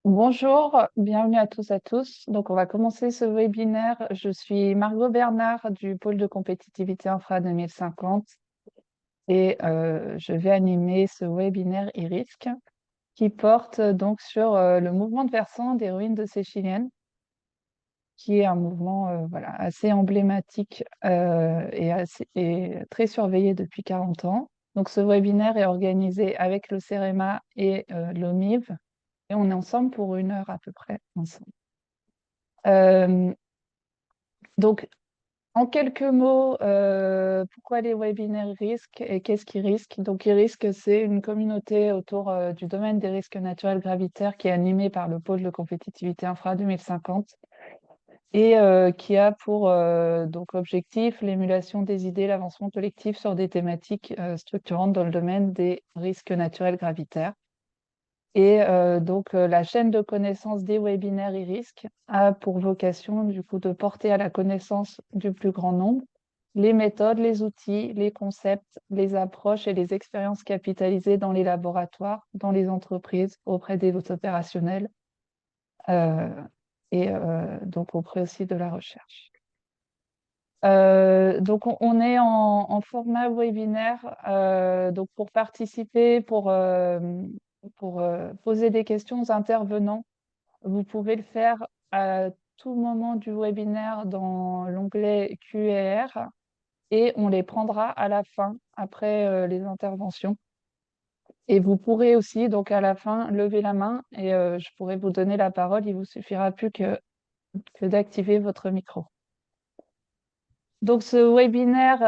Bonjour, bienvenue à tous à tous. Donc, on va commencer ce webinaire. Je suis Margot Bernard du pôle de compétitivité Infra 2050 et je vais animer ce webinaire e-risque qui porte donc sur le mouvement de versant des ruines de Séchiliennes, qui est un mouvement voilà, assez emblématique et très surveillé depuis 40 ans. Donc, ce webinaire est organisé avec le CEREMA et l'OMIV et on est ensemble pour 1 heure à peu près ensemble. Euh, donc, en quelques mots, pourquoi les webinaires risques et qu'est-ce qui risque? Donc, e-risque, c'est une communauté autour du domaine des risques naturels gravitaires qui est animée par le pôle de compétitivité Infra 2050 et qui a pour donc objectif l'émulation des idées, l'avancement collectif sur des thématiques structurantes dans le domaine des risques naturels gravitaires. Et donc, la chaîne de connaissance des webinaires e-risque a pour vocation, du coup, de porter à la connaissance du plus grand nombre les méthodes, les outils, les concepts, les approches et les expériences capitalisées dans les laboratoires, dans les entreprises, auprès des opérationnels euh, et donc auprès aussi de la recherche. Donc, on est en format webinaire. Donc, pour participer, pour poser des questions aux intervenants, vous pouvez le faire à tout moment du webinaire dans l'onglet Q&R et on les prendra à la fin, après les interventions. Et vous pourrez aussi, donc à la fin, lever la main et je pourrai vous donner la parole. Il vous suffira plus que d'activer votre micro. Donc, ce webinaire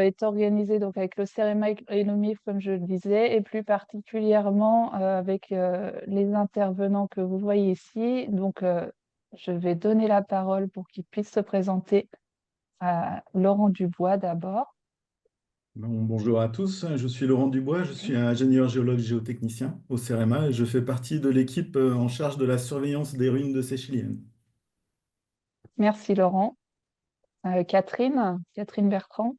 est organisé donc, avec le CEREMA et l'OMIF, comme je le disais, et plus particulièrement avec les intervenants que vous voyez ici. Donc, je vais donner la parole pour qu'ils puissent se présenter à Laurent Dubois d'abord. Bonjour à tous, je suis Laurent Dubois, je suis ingénieur géologue géotechnicien au CEREMA et je fais partie de l'équipe en charge de la surveillance des ruines de Séchiliennes. Merci Laurent. Catherine Bertrand.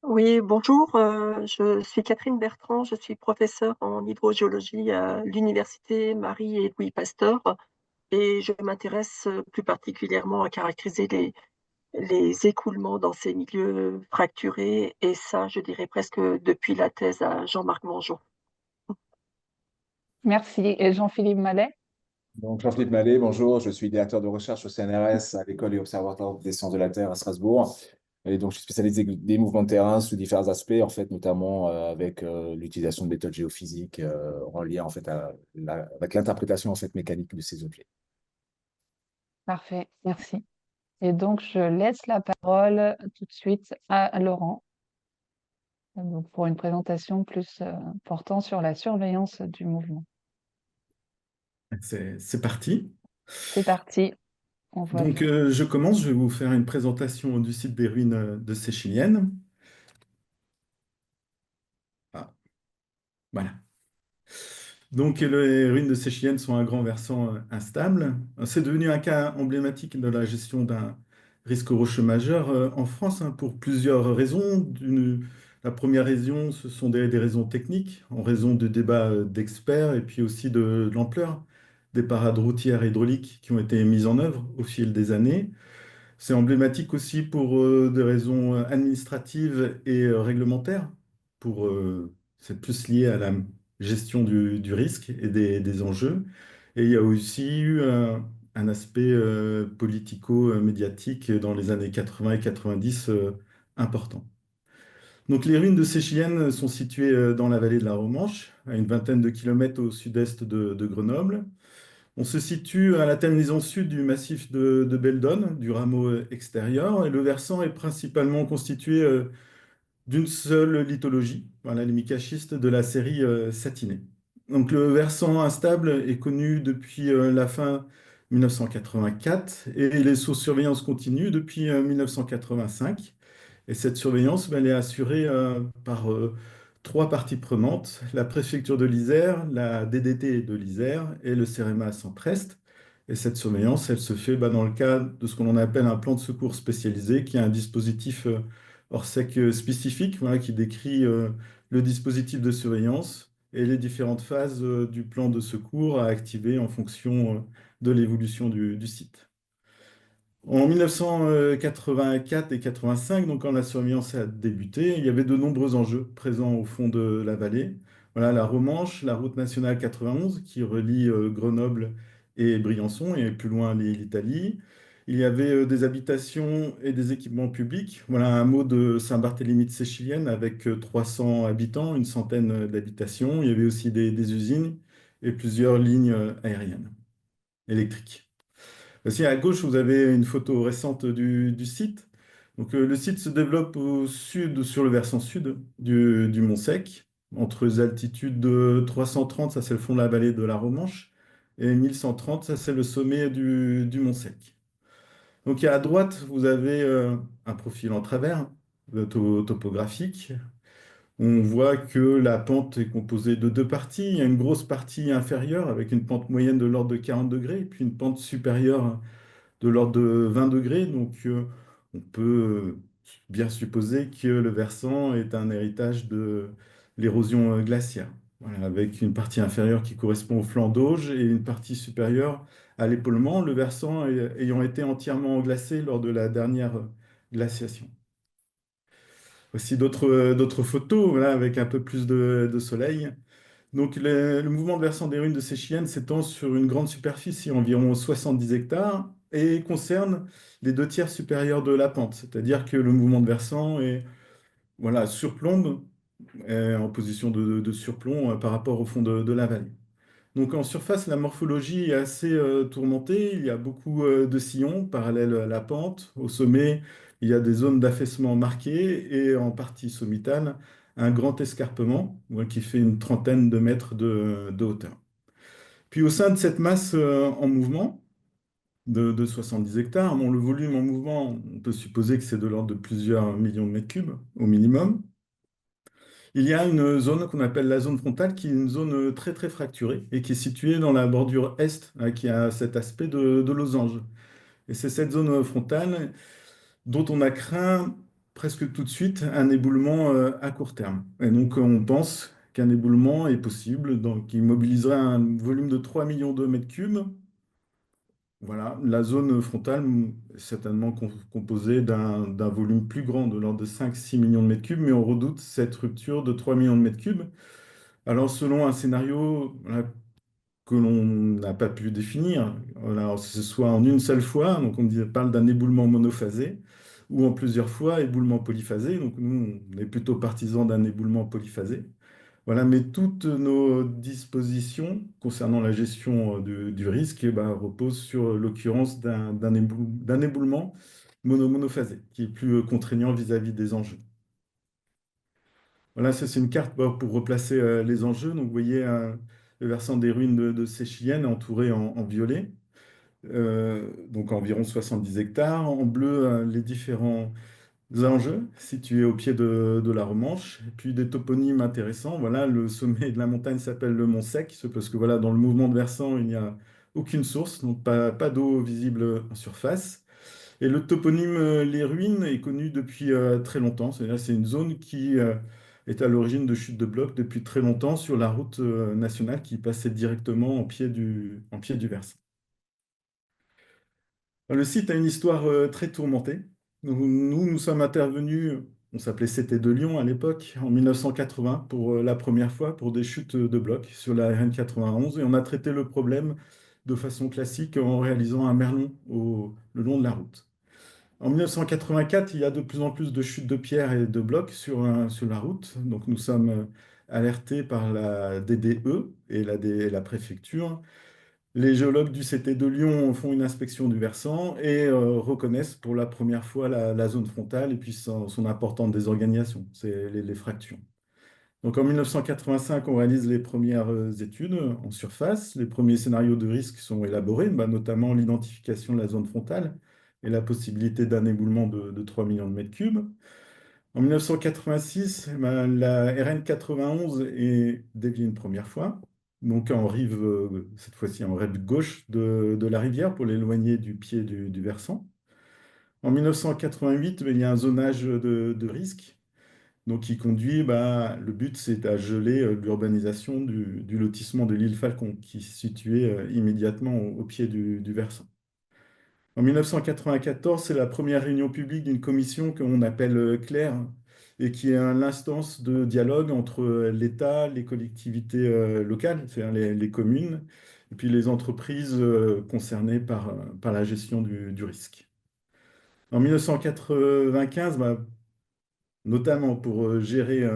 Oui, bonjour, je suis Catherine Bertrand, je suis professeure en hydrogéologie à l'Université Marie et Louis Pasteur et je m'intéresse plus particulièrement à caractériser les écoulements dans ces milieux fracturés et ça, je dirais presque depuis la thèse à Jean-Marc Mongeau. Merci. Et Jean-Philippe Mallet. Donc, Jean-Philippe Mallet, bonjour, je suis directeur de recherche au CNRS à l'École et Observatoire des sciences de la Terre à Strasbourg. Et donc, je suis spécialisé des mouvements de terrain sous divers aspects, en fait, notamment avec l'utilisation de méthodes géophysiques en lien en fait, avec l'interprétation en fait, mécanique de ces objets. Parfait, merci. Et donc, je laisse la parole tout de suite à Laurent. Donc, pour une présentation plus portant sur la surveillance du mouvement. C'est parti. C'est parti, on voit le Donc, feu. je commence, je vais vous faire une présentation du site des ruines de Séchiliennes. Ah, voilà. Donc, les ruines de Séchiliennes sont un grand versant instable. C'est devenu un cas emblématique de la gestion d'un risque rocheux majeur en France hein, pour plusieurs raisons. La première raison, ce sont des raisons techniques, en raison de débats d'experts et puis aussi de l'ampleur des parades routières hydrauliques qui ont été mises en œuvre au fil des années. C'est emblématique aussi pour des raisons administratives et réglementaires. C'est plus lié à la gestion du risque et des enjeux. Et il y a aussi eu un aspect politico-médiatique dans les années 80 et 90 important. Donc les ruines de Séchiliennes sont situées dans la vallée de la Romanche, à une vingtaine de kilomètres au sud-est de Grenoble. On se situe à la terminaison sud du massif de Beldon, du rameau extérieur, et le versant est principalement constitué d'une seule lithologie, voilà, les micaschistes de la série satinée. Donc le versant instable est connu depuis la fin 1984 et les sous-surveillance continue depuis 1985. Et cette surveillance, ben, elle est assurée par trois parties prenantes, la préfecture de l'Isère, la DDT de l'Isère et le CEREMA Centre-Est. Et cette surveillance, elle se fait ben, dans le cadre de ce qu'on appelle un plan de secours spécialisé, qui est un dispositif ORSEC spécifique, voilà, qui décrit le dispositif de surveillance et les différentes phases du plan de secours à activer en fonction de l'évolution du site. En 1984 et 85, donc quand la surveillance a débuté, il y avait de nombreux enjeux présents au fond de la vallée. Voilà la Romanche, la route nationale 91 qui relie Grenoble et Briançon et plus loin l'Italie. Il y avait des habitations et des équipements publics. Voilà un mot de Saint-Barthélemy de Séchilienne avec 300 habitants, une centaine d'habitations. Il y avait aussi des usines et plusieurs lignes aériennes électriques. Aussi, à gauche, vous avez une photo récente du site. Donc, le site se développe au sud, sur le versant sud du Mont Sec, entre les altitudes de 330, ça c'est le fond de la vallée de la Romanche, et 1130, ça c'est le sommet du Mont Sec. Donc, à droite, vous avez un profil en travers topographique. On voit que la pente est composée de deux parties. Il y a une grosse partie inférieure avec une pente moyenne de l'ordre de 40 degrés, et puis une pente supérieure de l'ordre de 20 degrés. Donc, on peut bien supposer que le versant est un héritage de l'érosion glaciaire. Voilà, avec une partie inférieure qui correspond au flanc d'auge et une partie supérieure à l'épaulement, le versant ayant été entièrement glacé lors de la dernière glaciation. Voici d'autres photos, voilà, avec un peu plus de soleil. Donc, le mouvement de versant des ruines de Séchienne s'étend sur une grande superficie, environ 70 hectares, et concerne les deux tiers supérieurs de la pente. C'est-à-dire que le mouvement de versant est, voilà, surplombe, est en position de surplomb par rapport au fond de la vallée. Donc, en surface, la morphologie est assez tourmentée. Il y a beaucoup de sillons parallèles à la pente. Au sommet, il y a des zones d'affaissement marquées et en partie sommitale, un grand escarpement qui fait une trentaine de mètres de hauteur. Puis au sein de cette masse en mouvement de 70 hectares, bon, le volume en mouvement, on peut supposer que c'est de l'ordre de plusieurs millions de mètres cubes au minimum. Il y a une zone qu'on appelle la zone frontale, qui est une zone très très fracturée et qui est située dans la bordure est, hein, qui a cet aspect de losange. Et c'est cette zone frontale dont on a craint presque tout de suite un éboulement à court terme. Et donc on pense qu'un éboulement est possible, donc qui mobiliserait un volume de 3 millions de mètres cubes. Voilà, la zone frontale est certainement composée d'un volume plus grand, de l'ordre de 5-6 millions de mètres cubes, mais on redoute cette rupture de 3 millions de mètres cubes. Alors, selon un scénario voilà, que l'on n'a pas pu définir, voilà, alors, que ce soit en une seule fois, donc parle d'un éboulement monophasé, ou en plusieurs fois, éboulement polyphasé. Donc, nous, on est plutôt partisans d'un éboulement polyphasé. Voilà, mais toutes nos dispositions concernant la gestion du risque reposent sur l'occurrence d'un éboulement monophasé, qui est plus contraignant vis-à-vis des enjeux. Voilà, ça c'est une carte pour replacer les enjeux. Donc vous voyez le versant des ruines de Séchienne entouré en violet, donc environ 70 hectares. En bleu, les différents enjeux situés au pied de la Romanche. Et puis des toponymes intéressants. Voilà, le sommet de la montagne s'appelle le Mont Sec, c'est parce que voilà, dans le mouvement de versant, il n'y a aucune source, donc pas d'eau visible en surface. Et le toponyme Les Ruines est connu depuis très longtemps. C'est-à-dire c'est une zone qui est à l'origine de chutes de blocs depuis très longtemps sur la route nationale qui passait directement en pied du versant. Le site a une histoire très tourmentée. Nous sommes intervenus, on s'appelait CT de Lyon à l'époque, en 1980 pour la première fois pour des chutes de blocs sur la RN 91 et on a traité le problème de façon classique en réalisant un merlon le long de la route. En 1984, il y a de plus en plus de chutes de pierres et de blocs sur la route. Donc nous sommes alertés par la DDE et la préfecture. Les géologues du CT de Lyon font une inspection du versant et reconnaissent pour la première fois la zone frontale et puis son importante désorganisation, c'est les fractures. Donc en 1985, on réalise les premières études en surface. Les premiers scénarios de risque sont élaborés, notamment l'identification de la zone frontale et la possibilité d'un éboulement de 3 millions de mètres cubes. En 1986, la RN 91 est déviée une première fois, donc en rive, cette fois-ci en rive gauche de la rivière pour l'éloigner du pied du versant. En 1988, il y a un zonage de risque Donc, qui conduit, bah, le but, c'est à geler l'urbanisation du lotissement de l'île Falcon, qui est situé immédiatement au pied du versant. En 1994, c'est la première réunion publique d'une commission qu'on appelle CLAIR, et qui est l'instance de dialogue entre l'État, les collectivités locales, c'est-à-dire les communes, et puis les entreprises concernées par la gestion du risque. En 1995, bah, notamment pour gérer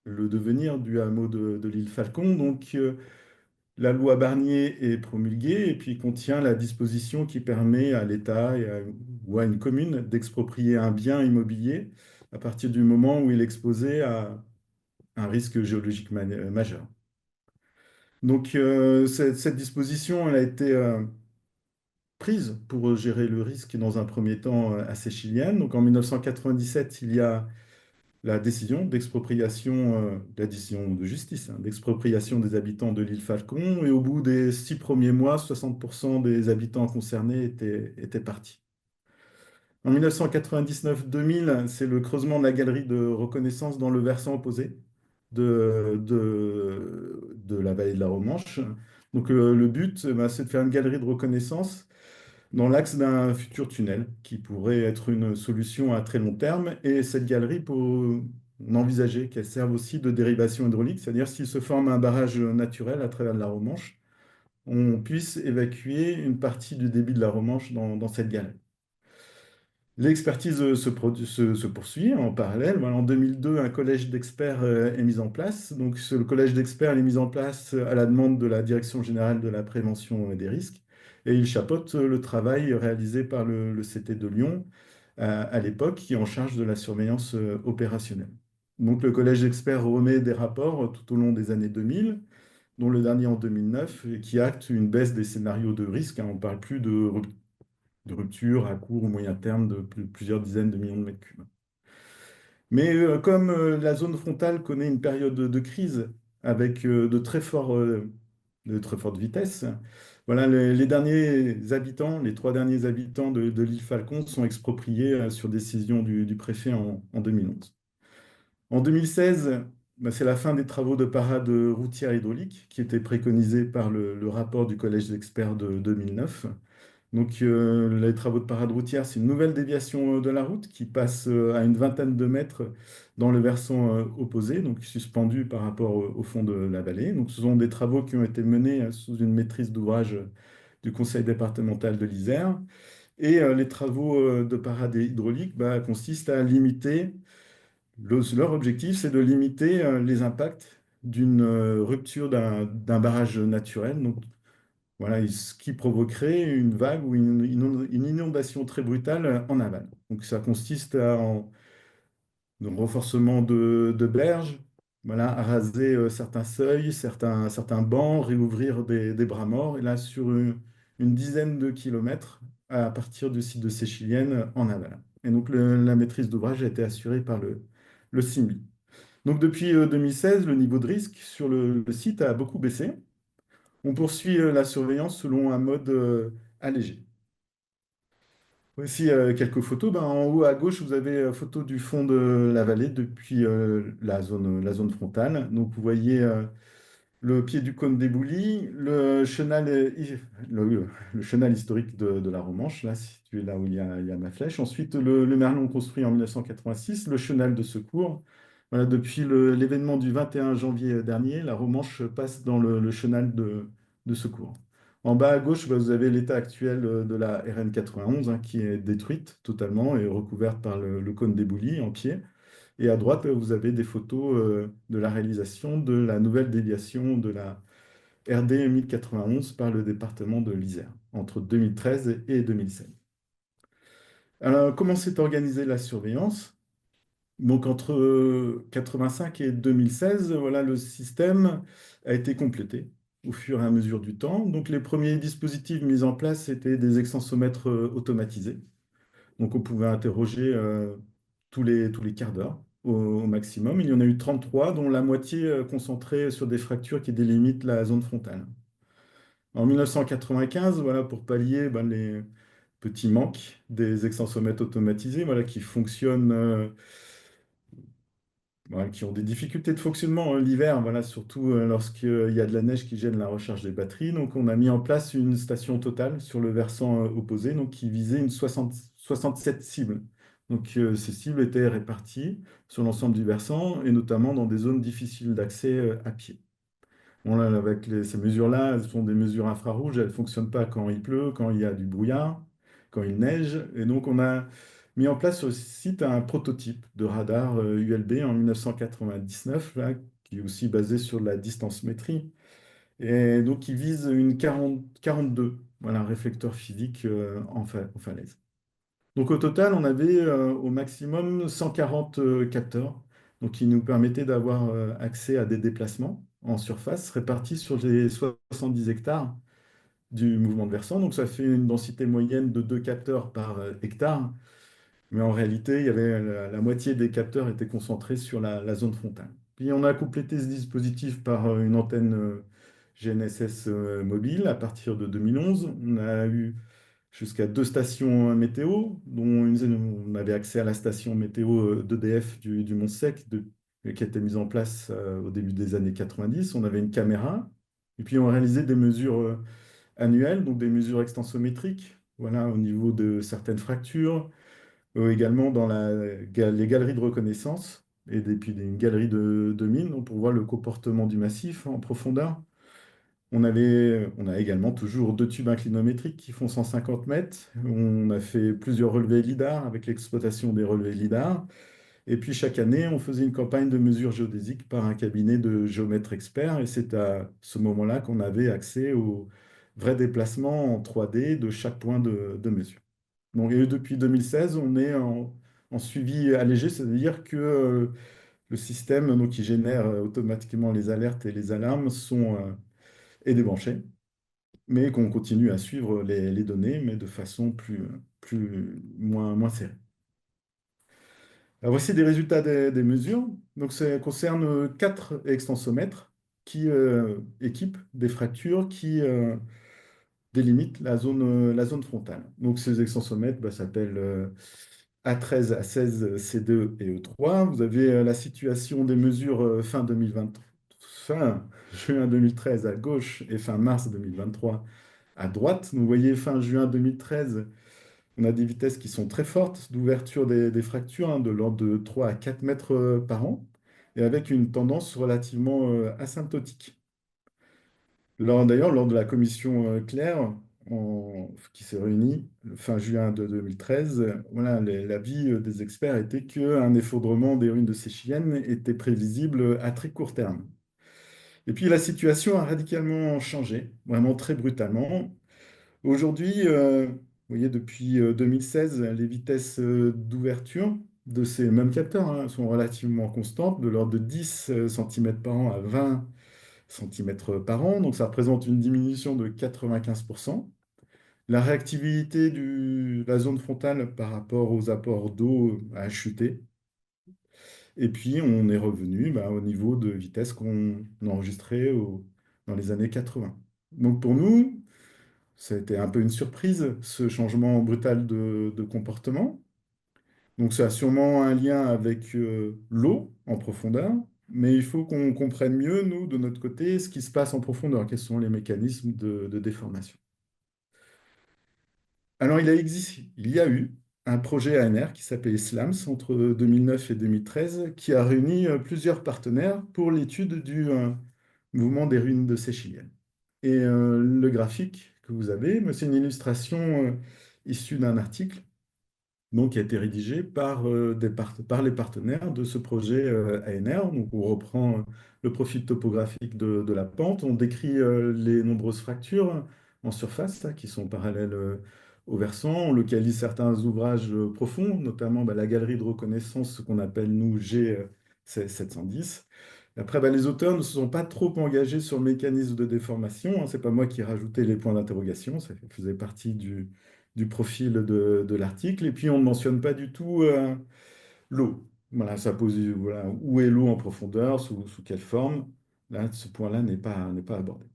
le devenir du hameau de l'île Falcon, donc la loi Barnier est promulguée et puis contient la disposition qui permet à l'État ou à une commune d'exproprier un bien immobilier à partir du moment où il est exposé à un risque géologique majeur. Donc, cette disposition, elle a été prise pour gérer le risque dans un premier temps à Séchilienne. Donc, en 1997, il y a la décision d'expropriation, la décision de justice, hein, d'expropriation des habitants de l'île Falcon. Et au bout des 6 premiers mois, 60% des habitants concernés étaient partis. En 1999-2000, c'est le creusement de la galerie de reconnaissance dans le versant opposé de la vallée de la Romanche. Donc le but, bah, c'est de faire une galerie de reconnaissance dans l'axe d'un futur tunnel qui pourrait être une solution à très long terme. Et cette galerie, on envisageait qu'elle serve aussi de dérivation hydraulique, c'est-à-dire s'il se forme un barrage naturel à travers la Romanche, on puisse évacuer une partie du débit de la Romanche dans cette galerie. L'expertise se poursuit en parallèle. Voilà, en 2002, un collège d'experts est mis en place. Donc, le collège d'experts est mis en place à la demande de la Direction générale de la prévention des risques. Et il chapeaute le travail réalisé par le CT de Lyon à l'époque, qui est en charge de la surveillance opérationnelle. Donc, le collège d'experts remet des rapports tout au long des années 2000, dont le dernier en 2009, et qui acte une baisse des scénarios de risque, hein. On ne parle plus de rupture à court ou moyen terme de plusieurs dizaines de millions de mètres cubes. Mais comme la zone frontale connaît une période de crise avec de très fortes vitesses, voilà, les derniers habitants, les 3 derniers habitants de l'île Falcon sont expropriés sur décision du préfet en 2011. En 2016, bah, c'est la fin des travaux de parade routière hydraulique qui étaient préconisés par le rapport du collège d'experts de 2009. Donc, les travaux de parade routière, c'est une nouvelle déviation de la route qui passe à une vingtaine de mètres dans le versant opposé, donc suspendu par rapport au fond de la vallée. Donc, ce sont des travaux qui ont été menés sous une maîtrise d'ouvrage du conseil départemental de l'Isère. Et les travaux de parade hydraulique bah, consistent à limiter, leur objectif, c'est de limiter les impacts d'une rupture d'un barrage naturel. Donc, voilà, ce qui provoquerait une vague ou une inondation très brutale en aval. Donc ça consiste en un renforcement de berges, voilà, à raser certains seuils, certains bancs, réouvrir des bras morts, et là sur une dizaine de kilomètres à partir du site de Séchilienne en aval. Et donc la maîtrise d'ouvrage a été assurée par le CIMI. Donc depuis 2016, le niveau de risque sur le site a beaucoup baissé. On poursuit la surveillance selon un mode allégé. Voici quelques photos. Ben, en haut à gauche, vous avez photo du fond de la vallée depuis la zone frontale. Donc vous voyez le pied du cône des Boulis, le chenal historique de la Romanche, là, situé là où il y a ma flèche. Ensuite, le Merlon construit en 1986, le chenal de secours. Voilà, depuis l'événement du 21 janvier dernier, la Romanche passe dans le chenal de secours. En bas à gauche, bah, vous avez l'état actuel de la RN 91 hein, qui est détruite totalement et recouverte par le cône des Boulis en pied. Et à droite, vous avez des photos de la réalisation de la nouvelle déviation de la RD 1091 par le département de l'Isère entre 2013 et 2016. Alors, comment s'est organisée la surveillance? Donc, entre 85 et 2016, voilà, le système a été complété au fur et à mesure du temps. Donc, les premiers dispositifs mis en place étaient des extensomètres automatisés. Donc, on pouvait interroger tous les quarts d'heure au maximum. Il y en a eu 33, dont la moitié concentrée sur des fractures qui délimitent la zone frontale. En 1995, voilà, pour pallier ben, les petits manques des extensomètres automatisés, voilà, qui fonctionnent voilà, qui ont des difficultés de fonctionnement l'hiver, voilà, surtout lorsqu'il y a de la neige qui gêne la recharge des batteries. Donc, on a mis en place une station totale sur le versant opposé, donc, qui visait 67 cibles. Donc, ces cibles étaient réparties sur l'ensemble du versant et notamment dans des zones difficiles d'accès à pied. Bon, là, avec ces mesures-là, elles sont des mesures infrarouges, elles ne fonctionnent pas quand il pleut, quand il y a du brouillard, quand il neige. Et donc, on a mis en place sur le site un prototype de radar ULB en 1999, là, qui est aussi basé sur la distancemétrie. Et donc, qui vise une 42, voilà, réflecteur physique en falaise. Donc, au total, on avait au maximum 140 capteurs, donc qui nous permettaient d'avoir accès à des déplacements en surface répartis sur les 70 hectares du mouvement de versant. Donc, ça fait une densité moyenne de 2 capteurs par hectare. Mais en réalité, il y avait la moitié des capteurs étaient concentrés sur la zone frontale. Puis on a complété ce dispositif par une antenne GNSS mobile à partir de 2011. On a eu jusqu'à 2 stations météo, dont on avait accès à la station météo d'EDF du Mont-Sec, qui a été mise en place au début des années 90. On avait une caméra. Et puis on réalisait des mesures annuelles, donc des mesures extensométriques, voilà, au niveau de certaines fractures également dans les galeries de reconnaissance puis une galerie de mines donc pour voir le comportement du massif en profondeur. On a également toujours 2 tubes inclinométriques qui font 150 mètres. On a fait plusieurs relevés LIDAR avec l'exploitation des relevés LIDAR. Et puis chaque année, on faisait une campagne de mesures géodésiques par un cabinet de géomètres experts. Et c'est à ce moment-là qu'on avait accès au vrai déplacement en 3D de chaque point de mesure. Donc, et depuis 2016, on est en suivi allégé, c'est-à-dire que le système donc, qui génère automatiquement les alertes et les alarmes est débranché, mais qu'on continue à suivre les données, mais de façon moins serrée. Alors, voici des résultats des mesures. Donc, ça concerne 4 extensomètres qui équipent des fractures qui délimitent la zone frontale. Donc, ces extensomètres s'appellent A13, A16, C2 et E3. Vous avez la situation des mesures fin juin 2013 à gauche et fin mars 2023 à droite. Vous voyez, fin juin 2013, on a des vitesses qui sont très fortes d'ouverture des fractures, de l'ordre de 3 à 4 mètres par an, et avec une tendance relativement asymptotique. D'ailleurs, lors de la commission Claire, qui s'est réunie fin juin de 2013, voilà, l'avis des experts était qu'un effondrement des ruines de Séchienne était prévisible à très court terme. Et puis la situation a radicalement changé, vraiment très brutalement. Aujourd'hui, vous voyez, depuis 2016, les vitesses d'ouverture de ces mêmes capteurs sont relativement constantes, de l'ordre de 10 cm par an à 20 cm par an. Donc ça représente une diminution de 95%. La réactivité de la zone frontale par rapport aux apports d'eau a chuté. Et puis, on est revenu au niveau de vitesse qu'on enregistrait dans les années 80. Donc, pour nous, ça a été un peu une surprise, ce changement brutal de comportement. Donc, ça a sûrement un lien avec l'eau en profondeur, mais il faut qu'on comprenne mieux, nous, de notre côté, ce qui se passe en profondeur, quels sont les mécanismes de déformation. Alors, il y a eu un projet ANR qui s'appelait SLAMS entre 2009 et 2013, qui a réuni plusieurs partenaires pour l'étude du mouvement des ruines de Séchilienne. Et le graphique que vous avez, c'est une illustration issue d'un article donc, qui a été rédigé par les partenaires de ce projet ANR. Donc, on reprend le profil topographique de la pente, on décrit les nombreuses fractures en surface là, qui sont parallèles au versant, on localise certains ouvrages profonds, notamment la galerie de reconnaissance, ce qu'on appelle nous G710. Après, les auteurs ne se sont pas trop engagés sur le mécanisme de déformation. Ce n'est pas moi qui ai rajouté les points d'interrogation, ça faisait partie du profil de l'article. Et puis, on ne mentionne pas du tout l'eau. Voilà, ça pose, voilà, où est l'eau en profondeur, sous quelle forme. Là, ce point-là n'est pas abordé.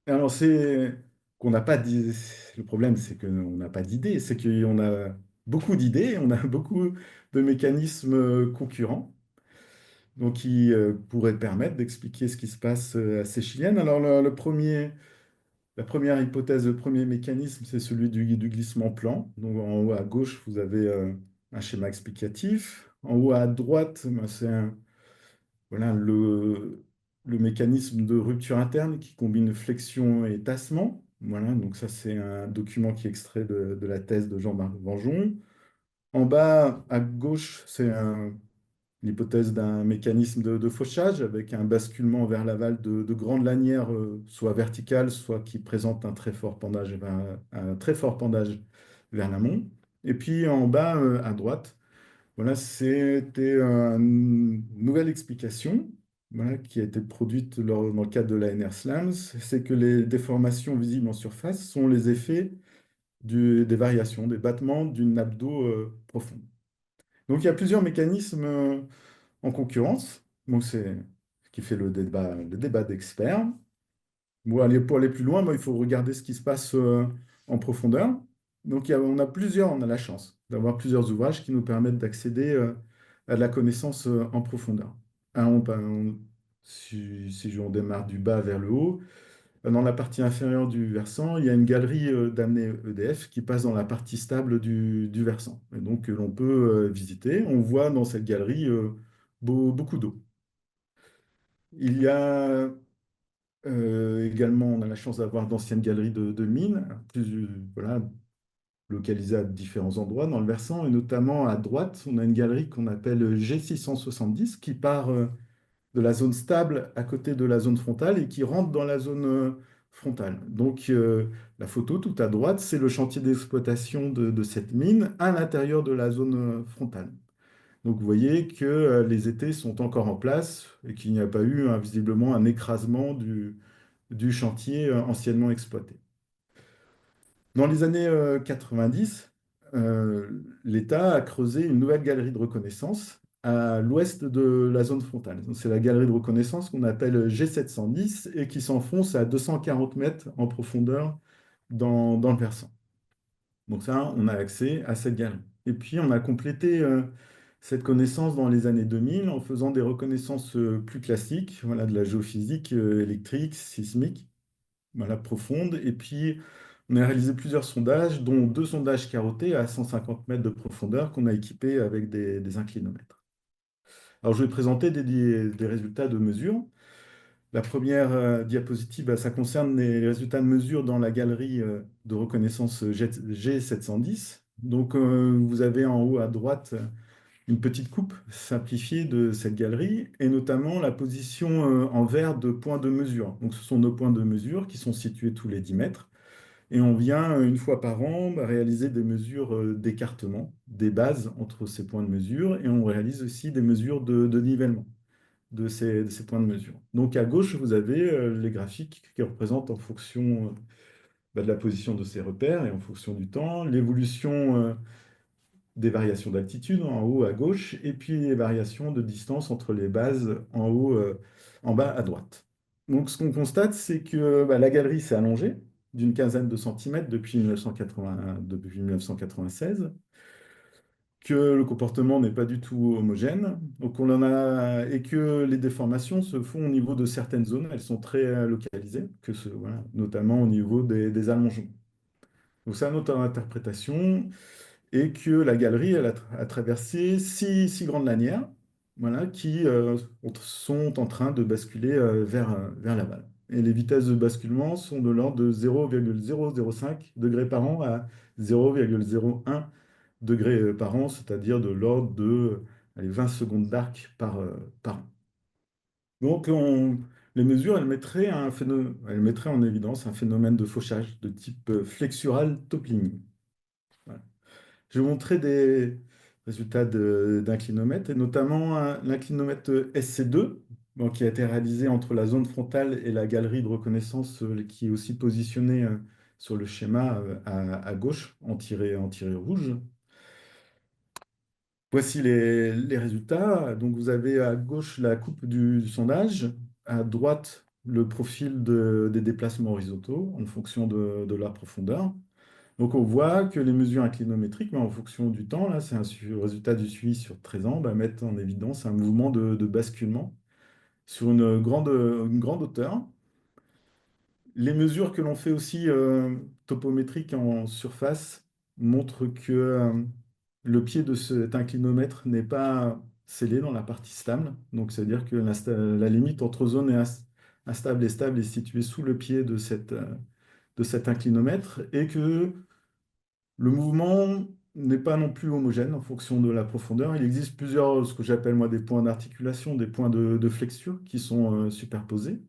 Alors, c'est qu'on n'a pas dit. Le problème, c'est qu'on n'a pas d'idées. C'est qu'on a beaucoup d'idées, on a beaucoup de mécanismes concurrents. donc qui pourrait permettre d'expliquer ce qui se passe à Seychellen. Alors, la première hypothèse, le premier mécanisme, c'est celui du glissement plan. Donc, en haut à gauche, vous avez un schéma explicatif. En haut à droite, ben, voilà, le mécanisme de rupture interne qui combine flexion et tassement. Voilà, donc ça, c'est un document qui est extrait de la thèse de Jean-Marc Vengeon. En bas, à gauche, c'est l'hypothèse d'un mécanisme de fauchage avec un basculement vers l'aval de grandes lanières, soit verticales, soit qui présentent un très fort pendage vers l'amont. Et puis en bas, à droite, voilà, c'était une nouvelle explication, voilà, qui a été produite dans le cadre de la NR SLAMS, c'est que les déformations visibles en surface sont les effets des variations, des battements d'une nappe d'eau profonde. Donc il y a plusieurs mécanismes en concurrence. Donc c'est ce qui fait le débat d'experts. Bon, pour aller plus loin, moi, il faut regarder ce qui se passe en profondeur. Donc on a la chance d'avoir plusieurs ouvrages qui nous permettent d'accéder à de la connaissance en profondeur. Si on démarre du bas vers le haut, dans la partie inférieure du versant, il y a une galerie d'apnée EDF qui passe dans la partie stable du versant. Et donc, l'on peut visiter. On voit dans cette galerie beaucoup d'eau. Il y a également, on a la chance d'avoir d'anciennes galeries de mines, voilà, localisées à différents endroits dans le versant. Et notamment à droite, on a une galerie qu'on appelle G670 qui part de la zone stable à côté de la zone frontale et qui rentre dans la zone frontale. Donc, la photo tout à droite, c'est le chantier d'exploitation de cette mine à l'intérieur de la zone frontale. Donc, vous voyez que les étés sont encore en place et qu'il n'y a pas eu visiblement un écrasement du chantier anciennement exploité. Dans les années 90, l'État a creusé une nouvelle galerie de reconnaissance à l'ouest de la zone frontale. Donc, c'est la galerie de reconnaissance qu'on appelle G710 et qui s'enfonce à 240 mètres en profondeur dans le versant. Donc ça, on a accès à cette galerie. Et puis, on a complété cette connaissance dans les années 2000 en faisant des reconnaissances plus classiques, voilà, de la géophysique électrique, sismique, voilà, profonde. Et puis, on a réalisé plusieurs sondages, dont 2 sondages carottés à 150 mètres de profondeur qu'on a équipés avec des inclinomètres. Alors, je vais présenter des résultats de mesure. La première diapositive, bah, ça concerne les résultats de mesure dans la galerie de reconnaissance G710. Donc, vous avez en haut à droite une petite coupe simplifiée de cette galerie, et notamment la position en vert de points de mesure. Donc, ce sont nos points de mesure qui sont situés tous les 10 mètres. Et on vient, une fois par an, réaliser des mesures d'écartement, des bases entre ces points de mesure, et on réalise aussi des mesures de nivellement de ces points de mesure. Donc à gauche, vous avez les graphiques qui représentent en fonction de la position de ces repères et en fonction du temps, l'évolution des variations d'altitude en haut à gauche, et puis les variations de distance entre les bases en haut, en bas à droite. Donc ce qu'on constate, c'est que la galerie s'est allongée d'une quinzaine de centimètres depuis 1996, que le comportement n'est pas du tout homogène, donc on en a, et que les déformations se font au niveau de certaines zones, elles sont très localisées, voilà, notamment au niveau des allongements. Donc c'est notre interprétation, et que la galerie, elle a traversé six grandes lanières, voilà, qui sont en train de basculer vers l'aval. Et les vitesses de basculement sont de l'ordre de 0,005 degrés par an à 0,01 degrés par an, c'est-à-dire de l'ordre de 20 secondes d'arc par an. Donc, les mesures, elles mettraient en évidence un phénomène de fauchage de type flexural toppling. Voilà. Je vais vous montrer des résultats d'inclinomètres, et notamment l'inclinomètre SC2, donc, qui a été réalisé entre la zone frontale et la galerie de reconnaissance qui est aussi positionnée sur le schéma à gauche, en tiré rouge. Voici les résultats. Donc, vous avez à gauche la coupe du sondage, à droite le profil des déplacements horizontaux en fonction de leur profondeur. Donc on voit que les mesures inclinométriques, en fonction du temps, là, c'est un résultat du suivi sur 13 ans, mettent en évidence un mouvement de basculement sur une grande hauteur. Les mesures que l'on fait aussi topométriques en surface montrent que le pied de cet inclinomètre n'est pas scellé dans la partie stable. Donc, c'est-à-dire que la limite entre zone instable et stable est située sous le pied de cet inclinomètre et que le mouvement n'est pas non plus homogène en fonction de la profondeur. Il existe plusieurs, ce que j'appelle moi des points d'articulation, des points de flexure qui sont superposés.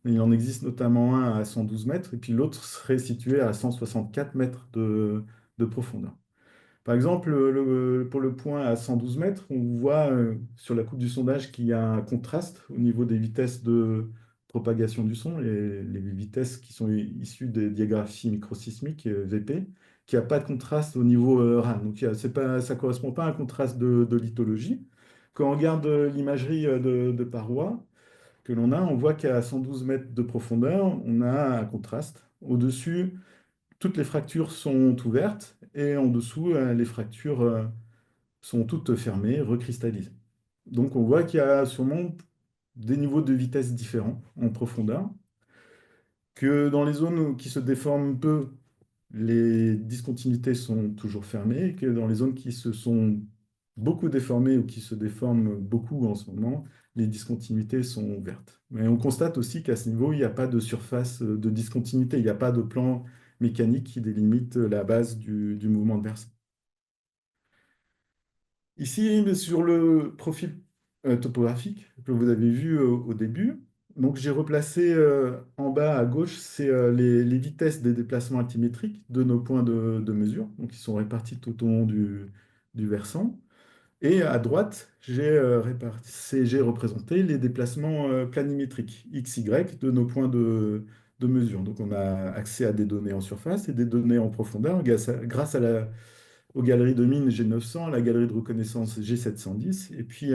Il en existe notamment un à 112 mètres et puis l'autre serait situé à 164 mètres de profondeur. Par exemple, pour le point à 112 mètres, on voit sur la courbe du sondage qu'il y a un contraste au niveau des vitesses de propagation du son, les vitesses qui sont issues des diagraphies microsismiques, VP, qu'il n'y a pas de contraste au niveau RAN. Donc, ça ne correspond pas à un contraste de lithologie. Quand on regarde l'imagerie de parois que l'on a, on voit qu'à 112 mètres de profondeur, on a un contraste. Au-dessus, toutes les fractures sont ouvertes et en dessous, les fractures sont toutes fermées, recristallisées. Donc on voit qu'il y a sûrement des niveaux de vitesse différents en profondeur, que dans les zones qui se déforment peu, les discontinuités sont toujours fermées, et que dans les zones qui se sont beaucoup déformées ou qui se déforment beaucoup en ce moment, les discontinuités sont ouvertes. Mais on constate aussi qu'à ce niveau, il n'y a pas de surface de discontinuité, il n'y a pas de plan mécanique qui délimite la base du mouvement de versant. Ici, sur le profil topographique que vous avez vu au début, donc j'ai replacé en bas à gauche, c'est les vitesses des déplacements altimétriques de nos points de mesure, donc ils sont répartis tout au long du versant. Et à droite, j'ai représenté les déplacements planimétriques, x, y, de nos points de mesure. Donc on a accès à des données en surface et des données en profondeur grâce aux galeries de mine G900, à la galerie de reconnaissance G710 et puis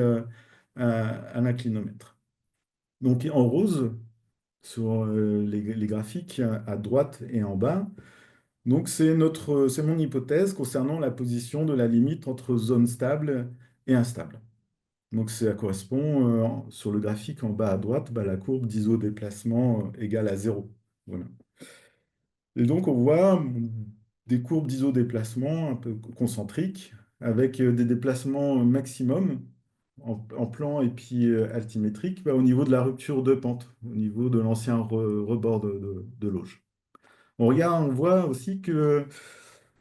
à l'inclinomètre. Donc en rose, sur les graphiques à droite et en bas, donc c'est mon hypothèse concernant la position de la limite entre zone stable et instable. Donc ça correspond sur le graphique en bas à droite, la courbe d'iso-déplacement égale à 0. Voilà. Et donc on voit des courbes d'iso-déplacement un peu concentriques avec des déplacements maximum en plan et puis altimétrique au niveau de la rupture de pente, au niveau de l'ancien rebord de l'auge. On voit aussi que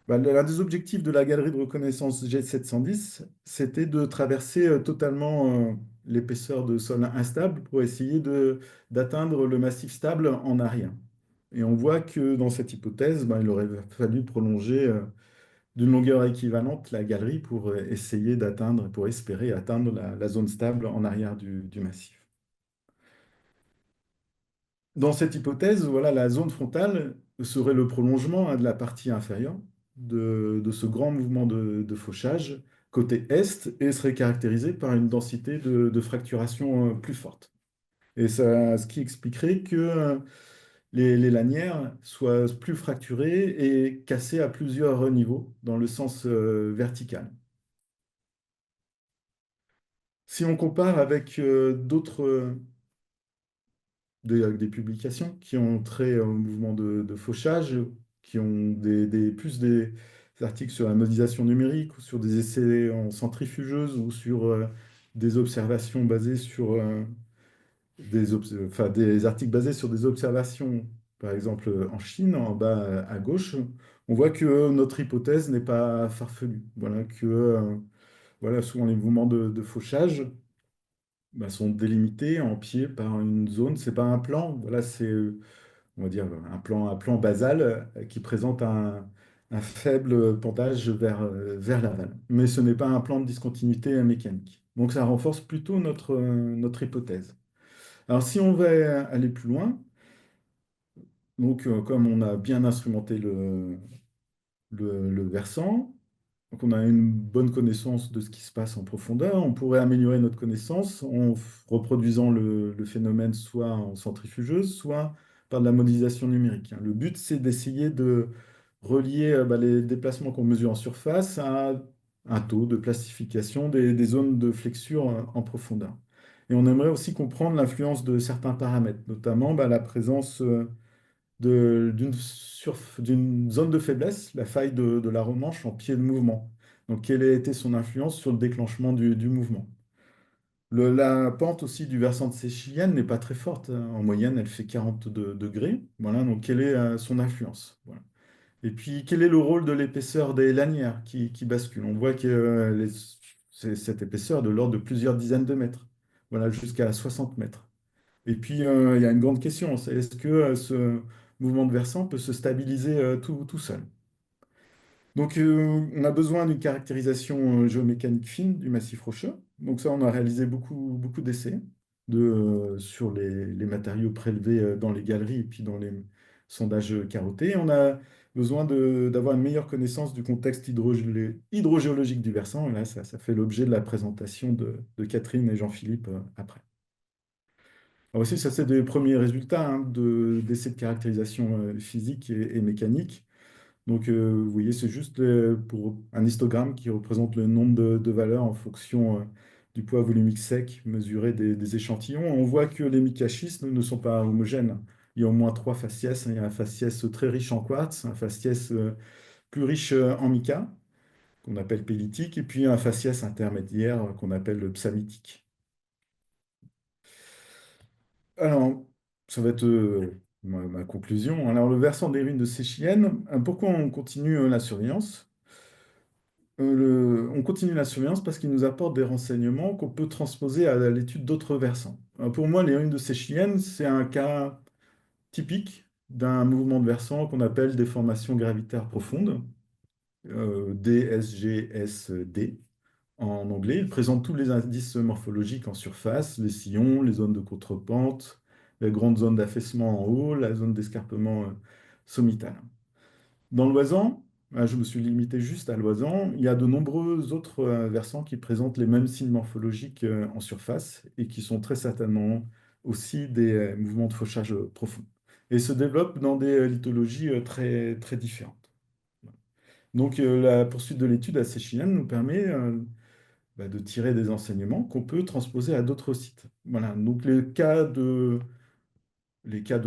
l'un des objectifs de la galerie de reconnaissance G710, c'était de traverser totalement l'épaisseur de sol instable pour essayer d'atteindre le massif stable en arrière. Et on voit que dans cette hypothèse, il aurait fallu prolonger d'une longueur équivalente la galerie pour essayer d'atteindre, pour espérer atteindre la zone stable en arrière du massif. Dans cette hypothèse, voilà, la zone frontale serait le prolongement de la partie inférieure de ce grand mouvement de fauchage côté est et serait caractérisé par une densité de fracturation plus forte. Et ce qui expliquerait que les lanières soient plus fracturées et cassées à plusieurs niveaux dans le sens vertical. Si on compare avec d'autres des publications qui ont trait au mouvement de fauchage, qui ont plus des articles sur la modélisation numérique ou sur des essais en centrifugeuse ou sur des observations basées sur des articles basés sur des observations, par exemple en Chine, en bas à gauche, on voit que notre hypothèse n'est pas farfelue. Voilà que souvent les mouvements de fauchage sont délimités en pied par une zone. C'est pas un plan, voilà, c'est on va dire un plan basal qui présente un faible pentage vers l'aval. Mais ce n'est pas un plan de discontinuité mécanique. Donc ça renforce plutôt notre hypothèse. Alors si on va aller plus loin, donc comme on a bien instrumenté le versant, donc on a une bonne connaissance de ce qui se passe en profondeur. On pourrait améliorer notre connaissance en reproduisant le phénomène soit en centrifugeuse, soit par de la modélisation numérique. Le but, c'est d'essayer de relier les déplacements qu'on mesure en surface à un taux de plastification des zones de flexure en profondeur. Et on aimerait aussi comprendre l'influence de certains paramètres, notamment la présence d'une zone de faiblesse, la faille de la romanche en pied de mouvement. Donc, quelle a été son influence sur le déclenchement du mouvement? La pente aussi du versant de Séchilienne n'est pas très forte, hein. En moyenne, elle fait 42 degrés. Voilà, donc quelle est son influence? Voilà. Et puis, quel est le rôle de l'épaisseur des lanières qui basculent? On voit que c'est cette épaisseur de l'ordre de plusieurs dizaines de mètres, voilà, jusqu'à 60 mètres. Et puis, il y a une grande question, c'est est-ce que ce mouvement de versant peut se stabiliser tout seul? Donc, on a besoin d'une caractérisation géomécanique fine du massif rocheux. Donc ça, on a réalisé beaucoup d'essais sur les matériaux prélevés dans les galeries et puis dans les sondages carottés. On a besoin d'avoir une meilleure connaissance du contexte hydrogéologique du versant. Et là, ça fait l'objet de la présentation de Catherine et Jean-Philippe après. Alors aussi, ça, c'est des premiers résultats hein, d'essais de caractérisation physique et mécanique. Donc, vous voyez, c'est juste pour un histogramme qui représente le nombre de valeurs en fonction du poids volumique sec mesuré des échantillons. On voit que les micaschistes ne sont pas homogènes. Il y a au moins trois faciès. Il y a un faciès très riche en quartz, un faciès plus riche en mica, qu'on appelle pellitique, et puis un faciès intermédiaire qu'on appelle le psamitique. Alors, ça va être ma conclusion. Alors, le versant des ruines de Séchienne, pourquoi on continue la surveillance? On continue la surveillance parce qu'il nous apporte des renseignements qu'on peut transposer à l'étude d'autres versants. Pour moi, les ruines de Séchienne, c'est un cas typique d'un mouvement de versant qu'on appelle déformation gravitaire profonde, DSGSD en anglais. Il présente tous les indices morphologiques en surface, les sillons, les zones de contrepente, les grandes zones d'affaissement en haut, la zone d'escarpement sommitale. Dans l'Oisan, je me suis limité juste à l'Oisan, il y a de nombreux autres versants qui présentent les mêmes signes morphologiques en surface et qui sont très certainement aussi des mouvements de fauchage profonds et se développent dans des lithologies très différentes. Donc, la poursuite de l'étude à Séchilienne nous permet de tirer des enseignements qu'on peut transposer à d'autres sites. Voilà. Donc, les cas de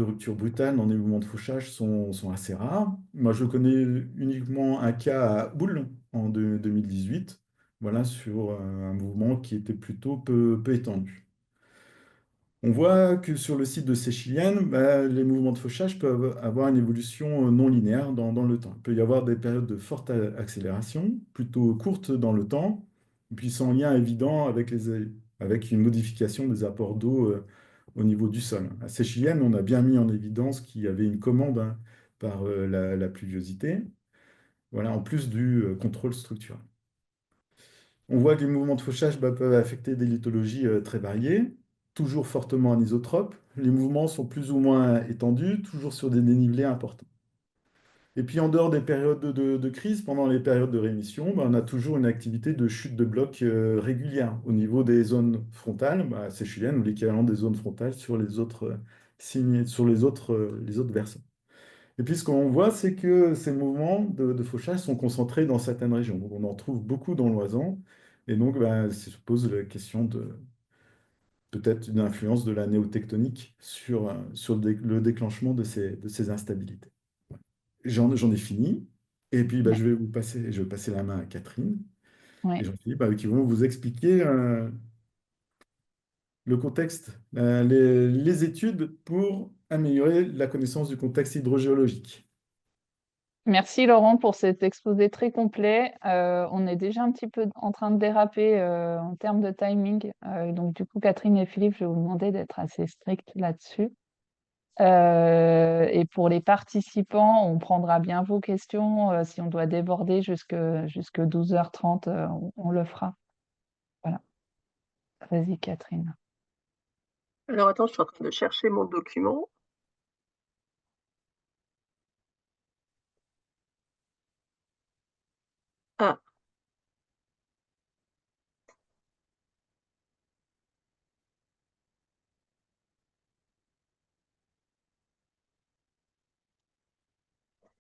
rupture brutale dans des mouvements de fauchage sont assez rares. Moi, je connais uniquement un cas à Boule en 2018, voilà, sur un mouvement qui était plutôt peu étendu. On voit que sur le site de Séchilienne, les mouvements de fauchage peuvent avoir une évolution non linéaire dans le temps. Il peut y avoir des périodes de forte accélération, plutôt courtes dans le temps, puis sans lien évident avec une modification des apports d'eau au niveau du sol. À Séchilienne, on a bien mis en évidence qu'il y avait une commande hein, par la pluviosité, voilà, en plus du contrôle structurel. On voit que les mouvements de fauchage peuvent affecter des lithologies très variées, toujours fortement anisotropes. Les mouvements sont plus ou moins étendus, toujours sur des dénivelés importants. Et puis en dehors des périodes de crise, pendant les périodes de rémission, on a toujours une activité de chute de blocs régulière au niveau des zones frontales, séchiliennes, ou l'équivalent des zones frontales sur les autres signes, sur les autres versants. Et puis ce qu'on voit, c'est que ces mouvements de fauchage sont concentrés dans certaines régions. Donc, on en trouve beaucoup dans l'Oisan. Et donc, se pose la question de peut-être une influence de la néotectonique sur le déclenchement de ces instabilités. J'en ai fini. Et puis, Ouais. je vais passer la main à Catherine et Ouais. Jean-Philippe, qui vont vous expliquer le contexte, les études pour améliorer la connaissance du contexte hydrogéologique. Merci Laurent pour cet exposé très complet. On est déjà un petit peu en train de déraper en termes de timing. Donc du coup, Catherine et Philippe, je vais vous demander d'être assez stricts là-dessus. Et pour les participants, on prendra bien vos questions. Si on doit déborder jusque 12h30, on le fera. Voilà. Vas-y, Catherine. Alors attends, je suis en train de chercher mon document. Ah,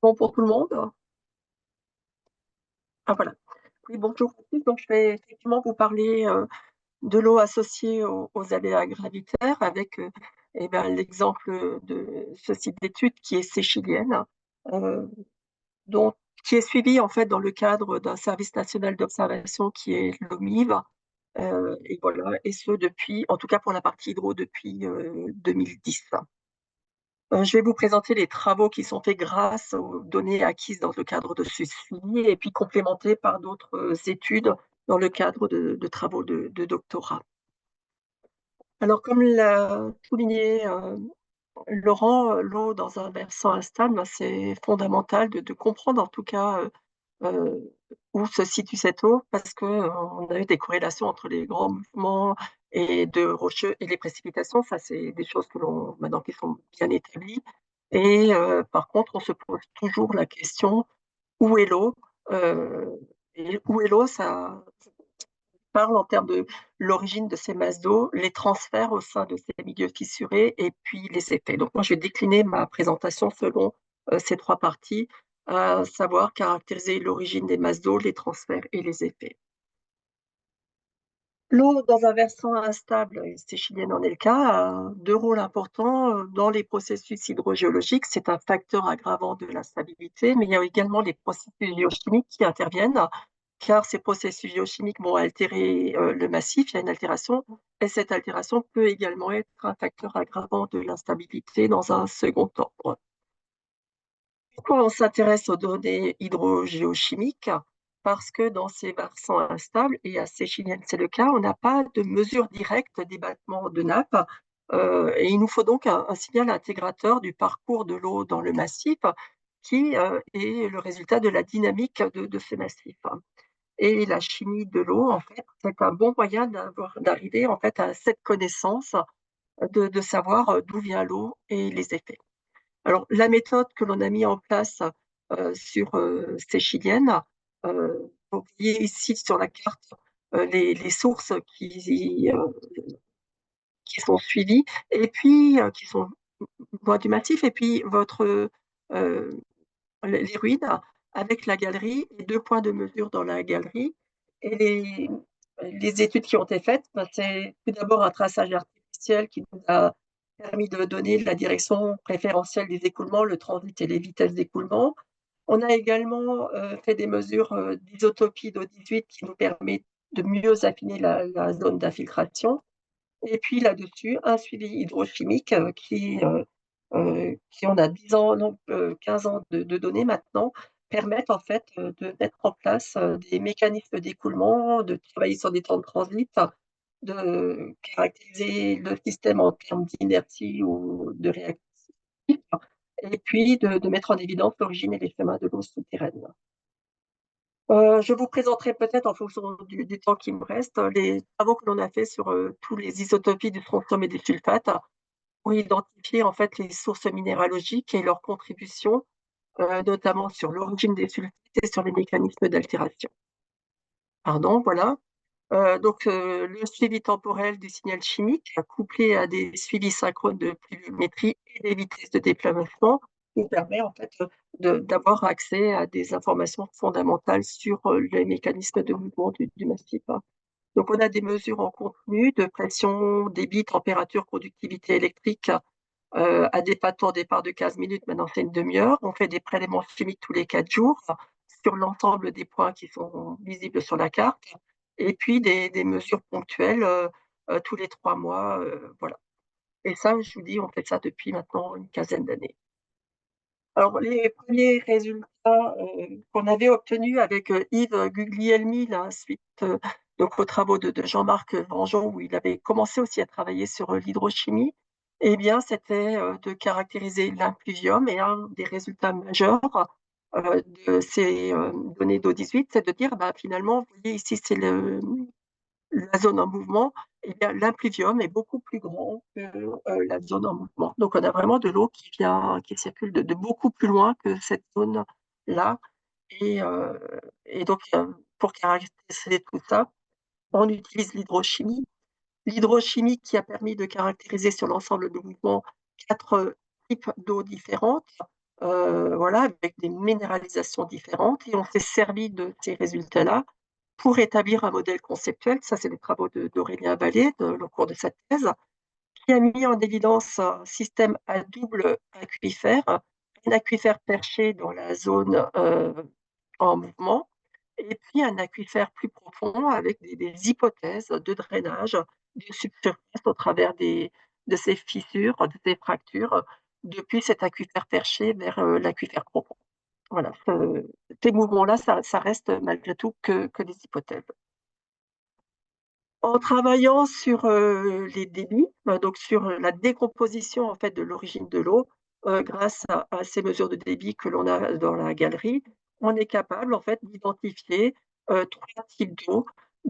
bon pour tout le monde? Ah voilà. Oui, bonjour à tous. Donc, je vais effectivement vous parler de l'eau associée aux aléas gravitaires avec l'exemple de ce site d'étude qui est séchilienne, euh, dont- qui est suivi en fait dans le cadre d'un service national d'observation qui est l'OMIV. Et voilà, et ce depuis, en tout cas pour la partie hydro, depuis 2010. Je vais vous présenter les travaux qui sont faits grâce aux données acquises dans le cadre de ce suivi et puis complémentés par d'autres études dans le cadre de travaux de doctorat. Alors, comme l'a souligné Laurent, l'eau dans un versant instable, c'est fondamental de comprendre en tout cas euh, où se situe cette eau parce qu'on a eu des corrélations entre les grands mouvements et de rocheux et les précipitations. Ça, c'est des choses que maintenant qui sont bien établies. Et par contre, on se pose toujours la question où est l'eau? Euh, et où est l'eau? Ça parle en termes de l'origine de ces masses d'eau, les transferts au sein de ces milieux fissurés et puis les effets. Donc moi, je vais décliner ma présentation selon ces trois parties, à savoir caractériser l'origine des masses d'eau, les transferts et les effets. L'eau dans un versant instable, et séchilienne en est le cas, a deux rôles importants dans les processus hydrogéologiques. C'est un facteur aggravant de l'instabilité, mais il y a également les processus géochimiques qui interviennent, car ces processus géochimiques vont altérer le massif, il y a une altération, et cette altération peut également être un facteur aggravant de l'instabilité dans un second ordre. Pourquoi on s'intéresse aux données hydrogéochimiques? Parce que dans ces versants instables, et à Séchilienne c'est le cas, on n'a pas de mesure directe des battements de nappe, et il nous faut donc un signal intégrateur du parcours de l'eau dans le massif qui est le résultat de la dynamique de ce massif. Et la chimie de l'eau, en fait, c'est un bon moyen d'arriver en fait à cette connaissance de savoir d'où vient l'eau et les effets. Alors, la méthode que l'on a mis en place sur Séchilienne, vous voyez ici sur la carte les sources qui sont suivies et puis qui sont loin du massif, et puis euh, les ruines avec la galerie et deux points de mesure dans la galerie. Et les études qui ont été faites, c'est tout d'abord un traçage artificiel qui nous a permis de donner la direction préférentielle des écoulements, le transit et les vitesses d'écoulement. On a également fait des mesures d'isotopie d'eau 18 qui nous permet de mieux affiner la zone d'infiltration. Et puis là-dessus, un suivi hydrochimique qui on a 10 ans, non, 15 ans de données maintenant, permettent en fait de mettre en place des mécanismes d'écoulement, de travailler sur des temps de transit, de caractériser le système en termes d'inertie ou de réactivité, et puis de mettre en évidence l'origine et les chemins de l'eau souterraine. Je vous présenterai peut-être, en fonction du temps qui me reste, les travaux que l'on a fait sur tous les isotopies du strontium et du sulfate pour identifier en fait les sources minéralogiques et leurs contributions, notamment sur l'origine des sulfates et sur les mécanismes d'altération. Pardon, voilà. Le suivi temporel du signal chimique, couplé à des suivis synchrones de pluviométrie et des vitesses de déplacement, nous permet en fait d'avoir accès à des informations fondamentales sur les mécanismes de mouvement du massif. Donc, on a des mesures en continu de pression, débit, température, conductivité électrique à des temps départ de 15 minutes, maintenant c'est une demi-heure. On fait des prélèvements chimiques tous les 4 jours sur l'ensemble des points qui sont visibles sur la carte. Et puis des mesures ponctuelles tous les 3 mois. Voilà. Et ça, je vous dis, on fait ça depuis maintenant une quinzaine d'années. Alors, les premiers résultats qu'on avait obtenus avec Yves Guglielmi, là, suite donc aux travaux de Jean-Marc Vangeon, où il avait commencé aussi à travailler sur l'hydrochimie, eh bien, c'était de caractériser l'impluvium. Et un des résultats majeurs de ces données d'eau 18, c'est de dire, bah, finalement, vous voyez ici, c'est la zone en mouvement, eh bien, l'impluvium est beaucoup plus grand que la zone en mouvement. Donc, on a vraiment de l'eau qui circule de beaucoup plus loin que cette zone-là. Et, euh, et donc, pour caractériser tout ça, on utilise l'hydrochimie. L'hydrochimie qui a permis de caractériser sur l'ensemble du mouvement 4 types d'eau différentes. voilà, avec des minéralisations différentes. Et on s'est servi de ces résultats-là pour établir un modèle conceptuel. Ça, c'est les travaux d'Aurélien Vallée, au cours de sa thèse, qui a mis en évidence un système à double aquifère, un aquifère perché dans la zone en mouvement, et puis un aquifère plus profond avec des hypothèses de drainage de subsurface au travers de ces fissures, de ces fractures, depuis cet aquifère perché vers l'aquifère profond. Voilà, ces mouvements-là, ça reste malgré tout que des hypothèses. En travaillant sur les débits, donc sur la décomposition en fait de l'origine de l'eau, grâce à ces mesures de débit que l'on a dans la galerie, on est capable en fait d'identifier 3 types d'eau.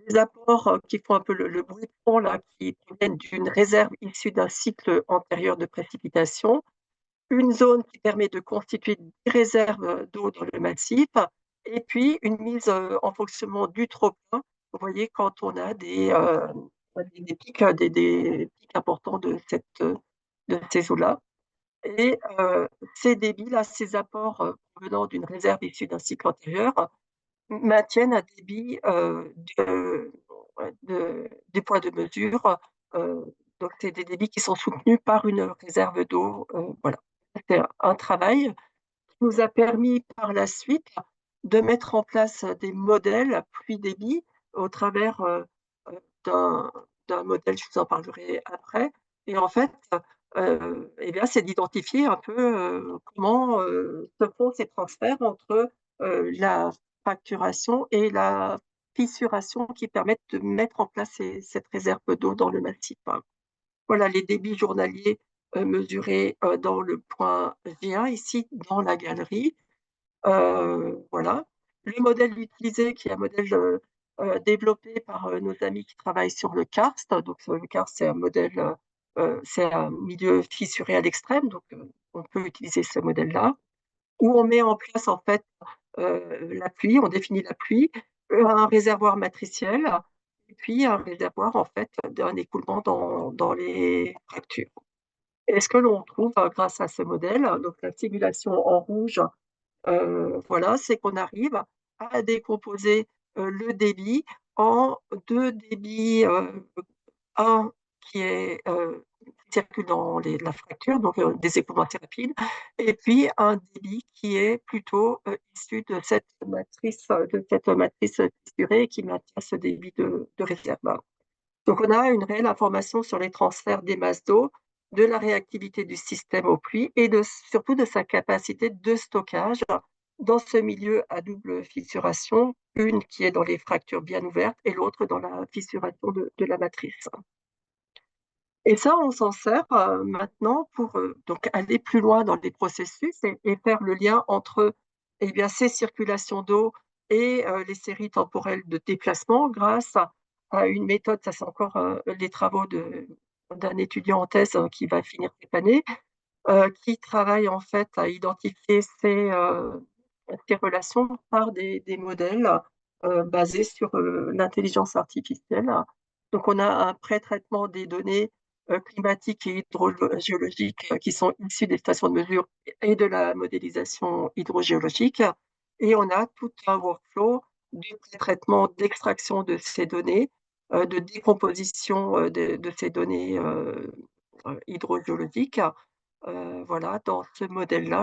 Des apports qui font un peu le bruit de fond là, qui proviennent d'une réserve issue d'un cycle antérieur de précipitation, une zone qui permet de constituer des réserves d'eau dans le massif, et puis une mise en fonctionnement du trop-plein. Vous voyez, quand on a des pics, des pics importants de ces eaux-là. Et ces débits-là, ces apports provenant d'une réserve issue d'un cycle antérieur, maintiennent un débit des points de mesure. euh, donc, c'est des débits qui sont soutenus par une réserve d'eau. Voilà. C'est un travail qui nous a permis par la suite de mettre en place des modèles pluie-débit au travers d'un d'un modèle, je vous en parlerai après. Et en fait, eh bien, c'est d'identifier un peu comment se font ces transferts entre la fracturation et la fissuration qui permettent de mettre en place cette réserve d'eau dans le massif. Voilà les débits journaliers mesurés dans le point V1, ici dans la galerie. Voilà. Le modèle utilisé, qui est un modèle développé par nos amis qui travaillent sur le karst. Donc, le karst, c'est un modèle, c'est un milieu fissuré à l'extrême, donc on peut utiliser ce modèle-là, où on met en place en fait la pluie, on définit la pluie, un réservoir matriciel, et puis un réservoir en fait d'un écoulement dans les fractures. Et ce que l'on trouve grâce à ce modèle, donc la simulation en rouge, voilà, c'est qu'on arrive à décomposer le débit en deux débits, un qui est qui circule dans la fracture, donc des écoulements assez rapides, et puis un débit qui est plutôt issu de cette matrice fissurée qui maintient ce débit de réserve. Donc, on a une réelle information sur les transferts des masses d'eau, de la réactivité du système aux pluies et surtout de sa capacité de stockage dans ce milieu à double fissuration, une qui est dans les fractures bien ouvertes et l'autre dans la fissuration de la matrice. Et ça, on s'en sert maintenant pour donc aller plus loin dans les processus et faire le lien entre eh bien, ces circulations d'eau et les séries temporelles de déplacement grâce à une méthode, ça c'est encore les travaux d'un étudiant en thèse qui va finir cette année, qui travaille en fait à identifier ces relations par des modèles basés sur l'intelligence artificielle. Donc, on a un pré-traitement des données climatiques et hydrogéologiques qui sont issues des stations de mesure et de la modélisation hydrogéologique. Et on a tout un workflow de pré-traitement, d'extraction de ces données, de décomposition de ces données hydrogéologiques. Voilà, dans ce modèle-là,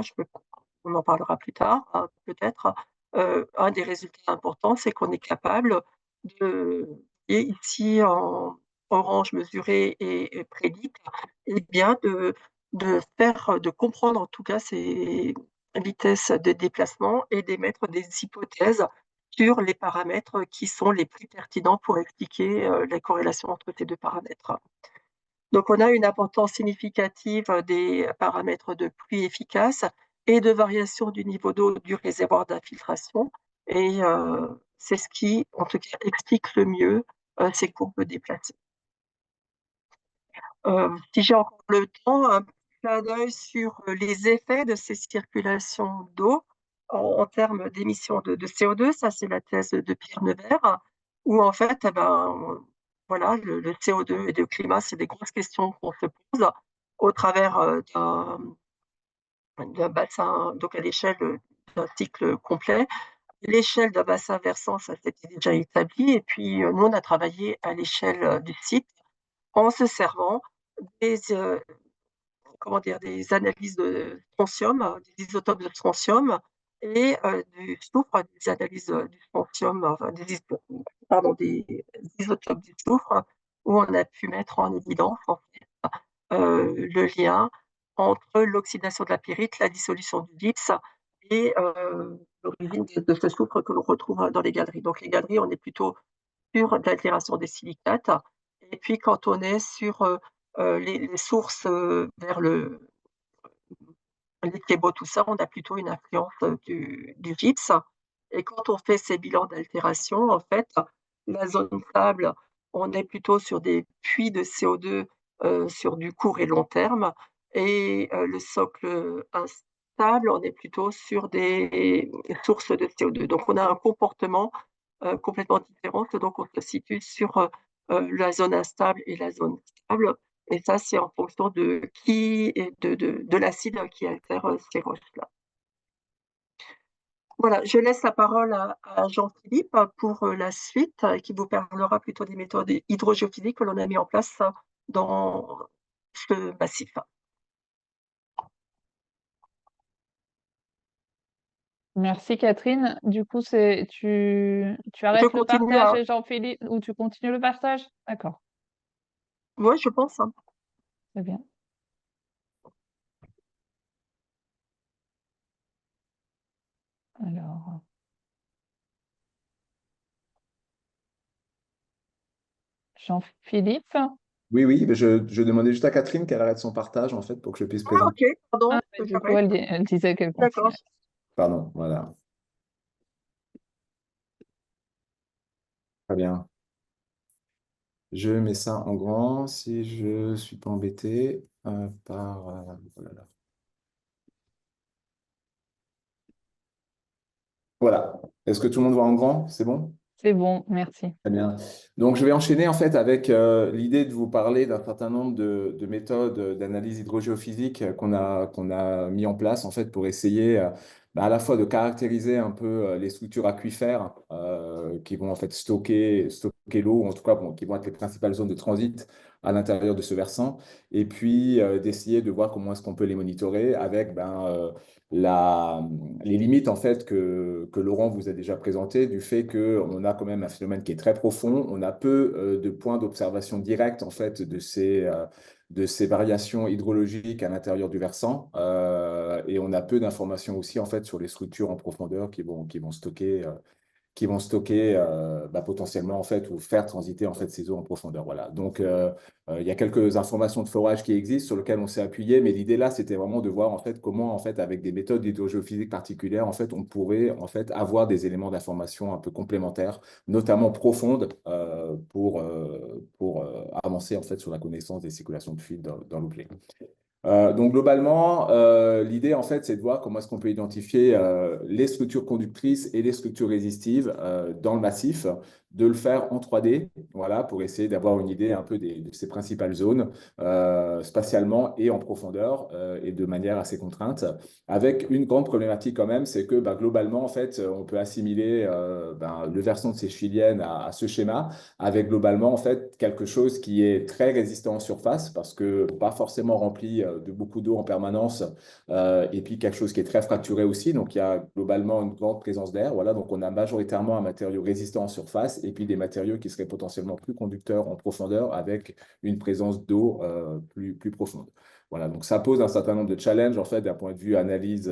on en parlera plus tard, peut-être. Un des résultats importants, c'est qu'on est capable et ici en orange mesuré et prédite, et bien de comprendre en tout cas ces vitesses de déplacement et d'émettre des hypothèses sur les paramètres qui sont les plus pertinents pour expliquer les corrélations entre ces deux paramètres. Donc, on a une importance significative des paramètres de pluie efficace et de variation du niveau d'eau du réservoir d'infiltration. Et c'est ce qui, en tout cas, explique le mieux ces courbes déplacées. Si j'ai encore le temps, un petit clin d'œil sur les effets de ces circulations d'eau en termes d'émissions de CO2. Ça, c'est la thèse de Pierre Nevers, où en fait, eh ben, voilà, le CO2 et le climat, c'est des grosses questions qu'on se pose au travers d'un bassin, donc à l'échelle d'un cycle complet. L'échelle d'un bassin versant, ça c'était déjà établi. Et puis, nous, on a travaillé à l'échelle du site en se servant des, comment dire, des analyses de strontium, des isotopes de strontium et du soufre, des analyses du strontium, enfin des isotopes du soufre, où on a pu mettre en évidence en fait, le lien entre l'oxydation de la pyrite, la dissolution du gypse et l'origine de ce soufre que l'on retrouve dans les galeries. Donc les galeries, on est plutôt sur de l'altération des silicates. Et puis quand on est sur les sources vers les Thiébaut, tout ça, on a plutôt une influence du gypse. Et quand on fait ces bilans d'altération, en fait, la zone stable, on est plutôt sur des puits de CO2 sur du court et long terme. Et le socle instable, on est plutôt sur des sources de CO2. Donc on a un comportement complètement différent. Donc on se situe sur la zone instable et la zone stable. Et ça, c'est en fonction de qui et de l'acide qui altère ces roches-là. Voilà, je laisse la parole à Jean-Philippe pour la suite, qui vous parlera plutôt des méthodes hydrogéophysiques que l'on a mis en place dans ce massif. Merci Catherine. Du coup, tu Je arrêtes le continue partage à... et Jean-Philippe, ou tu continues le partage? D'accord, Oui, je pense, hein. très bien. Alors, Jean-Philippe. Oui, oui, mais je demandais juste à Catherine qu'elle arrête son partage, en fait, pour que je puisse Ah, présenter. ok, pardon, Ah, mais du coup, j'arrête. elle disait qu'elle D'accord. continuait. Pardon, voilà. Très bien. Je mets ça en grand si je ne suis pas embêté par... oh là là. Voilà. Est-ce que tout le monde voit en grand? C'est bon? C'est bon, merci. Très bien. Donc, je vais enchaîner en fait avec l'idée de vous parler d'un certain nombre de méthodes d'analyse hydrogéophysique qu'on a mis en place en fait pour essayer à la fois de caractériser un peu les structures aquifères qui vont en fait stocker l'eau, ou en tout cas qui vont être les principales zones de transit à l'intérieur de ce versant, et puis d'essayer de voir comment est-ce qu'on peut les monitorer avec la, les limites en fait que Laurent vous a déjà présentées du fait qu'on a quand même un phénomène qui est très profond, on a peu de points d'observation directs en fait de ces variations hydrologiques à l'intérieur du versant et on a peu d'informations aussi en fait sur les structures en profondeur qui vont stocker potentiellement en fait ou faire transiter en fait ces eaux en profondeur. Voilà. Donc il y a quelques informations de forage qui existent sur lesquelles on s'est appuyé, mais l'idée là c'était vraiment de voir en fait comment en fait avec des méthodes d'hydrogéophysique particulières en fait on pourrait en fait avoir des éléments d'information un peu complémentaires, notamment profondes pour avancer en fait sur la connaissance des circulations de fluides dans l'eau clé. Donc globalement, l'idée en fait, c'est de voir comment est-ce qu'on peut identifier les structures conductrices et les structures résistives dans le massif, de le faire en 3D, voilà, pour essayer d'avoir une idée un peu de ces principales zones spatialement et en profondeur et de manière assez contrainte. Avec une grande problématique quand même, c'est que globalement en fait, on peut assimiler le versant de ces chiliennes à ce schéma avec globalement en fait quelque chose qui est très résistant en surface parce que pas forcément rempli de beaucoup d'eau en permanence et puis quelque chose qui est très fracturé aussi. Donc il y a globalement une grande présence d'air. Voilà, donc on a majoritairement un matériau résistant en surface et puis des matériaux qui seraient potentiellement plus conducteurs en profondeur avec une présence d'eau plus profonde. Voilà, donc ça pose un certain nombre de challenges en fait d'un point de vue analyse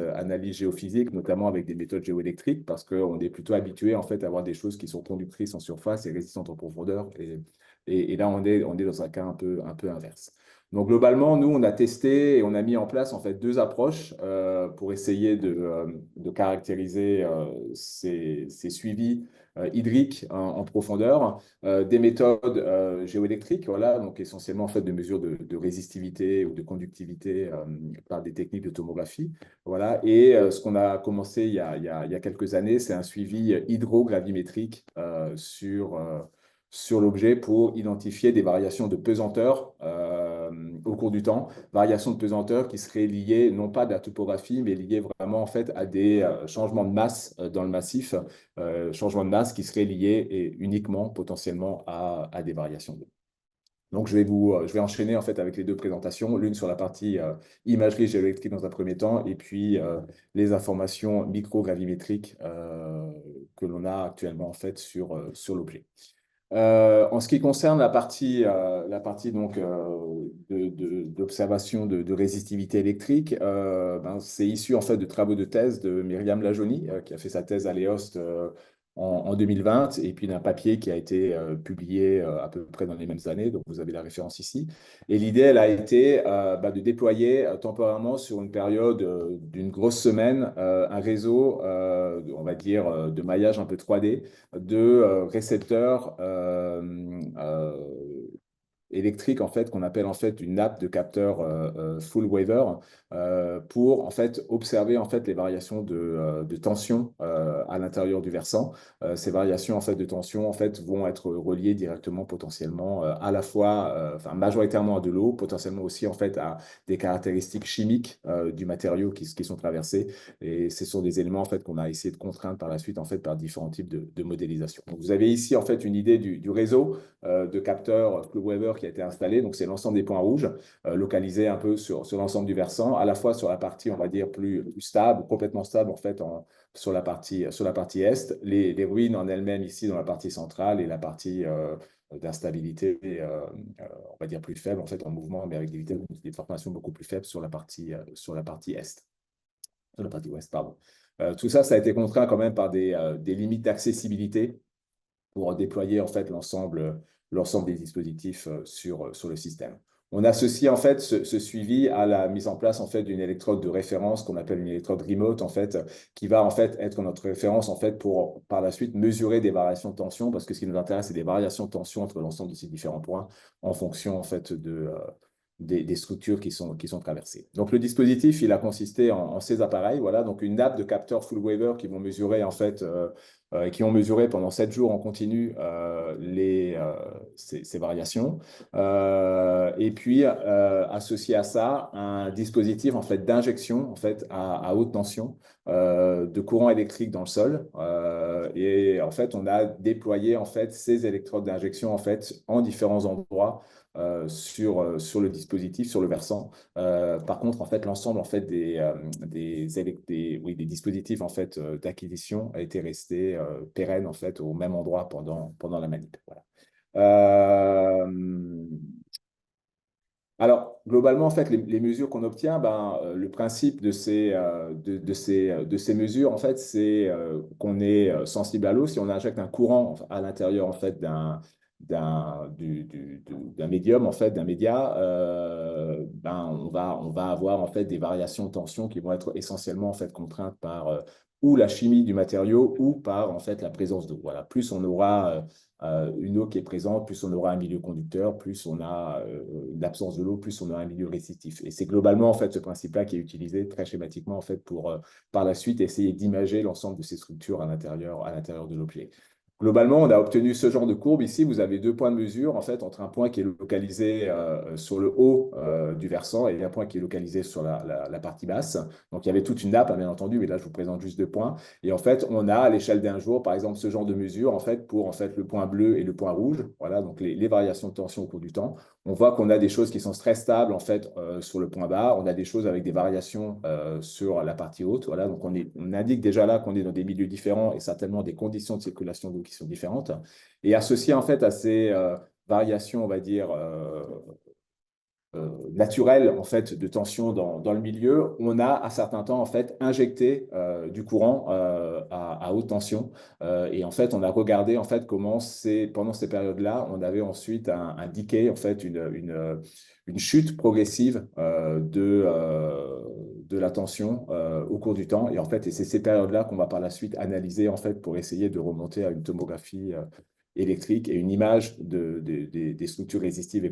géophysique, notamment avec des méthodes géoélectriques, parce qu'on est plutôt habitué en fait à avoir des choses qui sont conductrices en surface et résistantes en profondeur. Et là, on est dans un cas un peu inverse. Donc globalement, nous, on a testé et on a mis en place en fait deux approches pour essayer de caractériser ces suivis hydriques en profondeur. Des méthodes géoélectriques, voilà, donc essentiellement en fait de mesures de résistivité ou de conductivité par des techniques de tomographie. Voilà. Et ce qu'on a commencé il y a quelques années, c'est un suivi hydrogravimétrique sur l'objet pour identifier des variations de pesanteur au cours du temps, variations de pesanteur qui seraient liées non pas de la topographie, mais liées vraiment en fait à des changements de masse dans le massif, changements de masse qui seraient liés et uniquement potentiellement à des variations d'eau. Donc, je vais enchaîner en fait avec les deux présentations, l'une sur la partie imagerie géoélectrique dans un premier temps, et puis les informations microgravimétriques que l'on a actuellement en fait sur l'objet. En ce qui concerne la partie donc d'observation de résistivité électrique, c'est issu en fait de travaux de thèse de Myriam Lajoni qui a fait sa thèse à l'EOST en 2020 et puis d'un papier qui a été publié à peu près dans les mêmes années, donc vous avez la référence ici. Et l'idée, elle a été de déployer temporairement sur une période d'une grosse semaine un réseau, on va dire, de maillage un peu 3D de récepteurs électrique en fait qu'on appelle en fait une nappe de capteurs full waver pour en fait observer en fait les variations de tension à l'intérieur du versant. Ces variations en fait de tension en fait vont être reliées directement potentiellement à la fois enfin majoritairement à de l'eau, potentiellement aussi en fait à des caractéristiques chimiques du matériau qui sont traversés, et ce sont des éléments en fait qu'on a essayé de contraindre par la suite en fait par différents types de modélisation. Donc, vous avez ici en fait une idée du réseau de capteurs Full Waver qui a été installé. Donc, c'est l'ensemble des points rouges localisés un peu sur l'ensemble du versant, à la fois sur la partie, on va dire, plus stable, complètement stable en fait sur la partie est, les ruines en elles-mêmes ici dans la partie centrale et la partie d'instabilité, on va dire plus faible en fait en mouvement, mais avec des formations beaucoup plus faibles sur la partie est, sur la partie ouest, pardon. Tout ça, ça a été contraint quand même par des limites d'accessibilité pour déployer en fait l'ensemble des dispositifs sur le système. On associe en fait ce suivi à la mise en place en fait d'une électrode de référence qu'on appelle une électrode remote en fait, qui va en fait être notre référence en fait pour par la suite mesurer des variations de tension, parce que ce qui nous intéresse c'est des variations de tension entre l'ensemble de ces différents points en fonction en fait des structures qui sont traversées. Donc le dispositif il a consisté en ces appareils, voilà, donc une nappe de capteurs full waver qui vont mesurer en fait qui ont mesuré pendant 7 jours en continu ces variations. Et puis, associé à ça, un dispositif en fait, d'injection en fait, à haute tension de courant électrique dans le sol. Et en fait, on a déployé en fait, ces électrodes d'injection en, fait, en différents endroits sur le dispositif, sur le versant. Par contre, en fait, l'ensemble en fait, des dispositifs en fait, d'acquisition a été resté pérenne en fait, au même endroit pendant la manip. Voilà. Alors, globalement, en fait, les mesures qu'on obtient, le principe de ces mesures, en fait, c'est qu'on est sensible à l'eau. Si on injecte un courant à l'intérieur, en fait, d'un médium, en fait, d'un média, on va avoir, en fait, des variations de tension qui vont être essentiellement, en fait, contraintes par ou la chimie du matériau ou par, en fait, la présence d'eau. Voilà. Plus on aura une eau qui est présente, plus on aura un milieu conducteur, plus on a l'absence de l'eau, plus on aura un milieu récessif. Et c'est globalement en fait ce principe-là qui est utilisé très schématiquement en fait pour par la suite essayer d'imager l'ensemble de ces structures à l'intérieur de l'objet. Globalement, on a obtenu ce genre de courbe. Ici, vous avez deux points de mesure en fait, entre un point qui est localisé sur le haut du versant et un point qui est localisé sur la partie basse. Donc, il y avait toute une nappe, bien entendu, mais là, je vous présente juste deux points. Et en fait, on a à l'échelle d'un jour, par exemple, ce genre de mesure en fait, pour en fait, le point bleu et le point rouge. Voilà, donc les variations de tension au cours du temps. On voit qu'on a des choses qui sont très stables en fait, sur le point bas. On a des choses avec des variations sur la partie haute. Voilà, donc on indique déjà là qu'on est dans des milieux différents et certainement des conditions de circulation d'eau qui sont différentes. Et associé en fait à ces variations, on va dire, naturelles en fait, de tension dans le milieu, on a à certains temps en fait, injecté du courant à haute tension. Et en fait, on a regardé en fait, comment pendant ces périodes-là, on avait ensuite un decay, en fait, une chute progressive de la tension au cours du temps. Et en fait, c'est ces périodes-là qu'on va par la suite analyser en fait, pour essayer de remonter à une tomographie électrique et une image des structures résistives et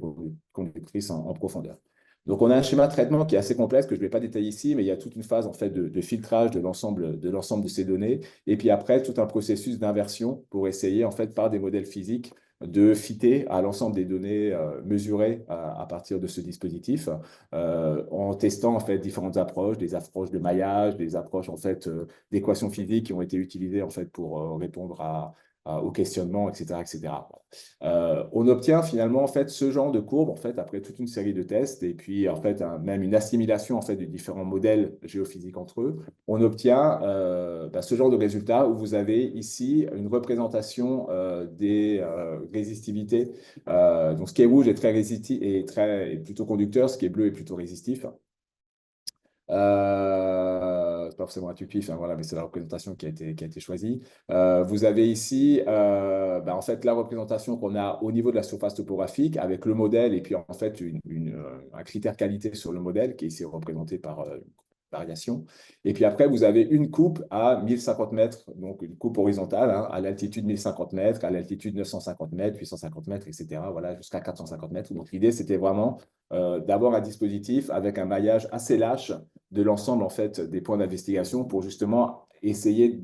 conductrices en profondeur. Donc, on a un schéma de traitement qui est assez complexe, que je ne vais pas détailler ici, mais il y a toute une phase en fait, de filtrage de l'ensemble de ces données. Et puis après, tout un processus d'inversion pour essayer, en fait, par des modèles physiques, de fitter à l'ensemble des données mesurées à partir de ce dispositif, en testant en fait différentes approches, des approches de maillage, des approches en fait d'équations physiques qui ont été utilisées en fait pour répondre aux questionnements, etc., etc. On obtient finalement en fait ce genre de courbe en fait après toute une série de tests et puis en fait même une assimilation en fait de différents modèles géophysiques entre eux. On obtient ce genre de résultat où vous avez ici une représentation des résistivités. Donc ce qui est rouge est très résistif et est plutôt conducteur, ce qui est bleu est plutôt résistif. C'est pas forcément intuitif, hein, voilà, mais c'est la représentation qui a été choisie. Vous avez ici en fait, la représentation qu'on a au niveau de la surface topographique avec le modèle et puis en fait un critère qualité sur le modèle qui est ici représenté par variation. Et puis après, vous avez une coupe à 1050 mètres, donc une coupe horizontale hein, à l'altitude 1050 mètres, à l'altitude 950 mètres, 850 mètres, etc. Voilà, jusqu'à 450 mètres. Donc l'idée, c'était vraiment d'avoir un dispositif avec un maillage assez lâche de l'ensemble en fait des points d'investigation pour justement essayer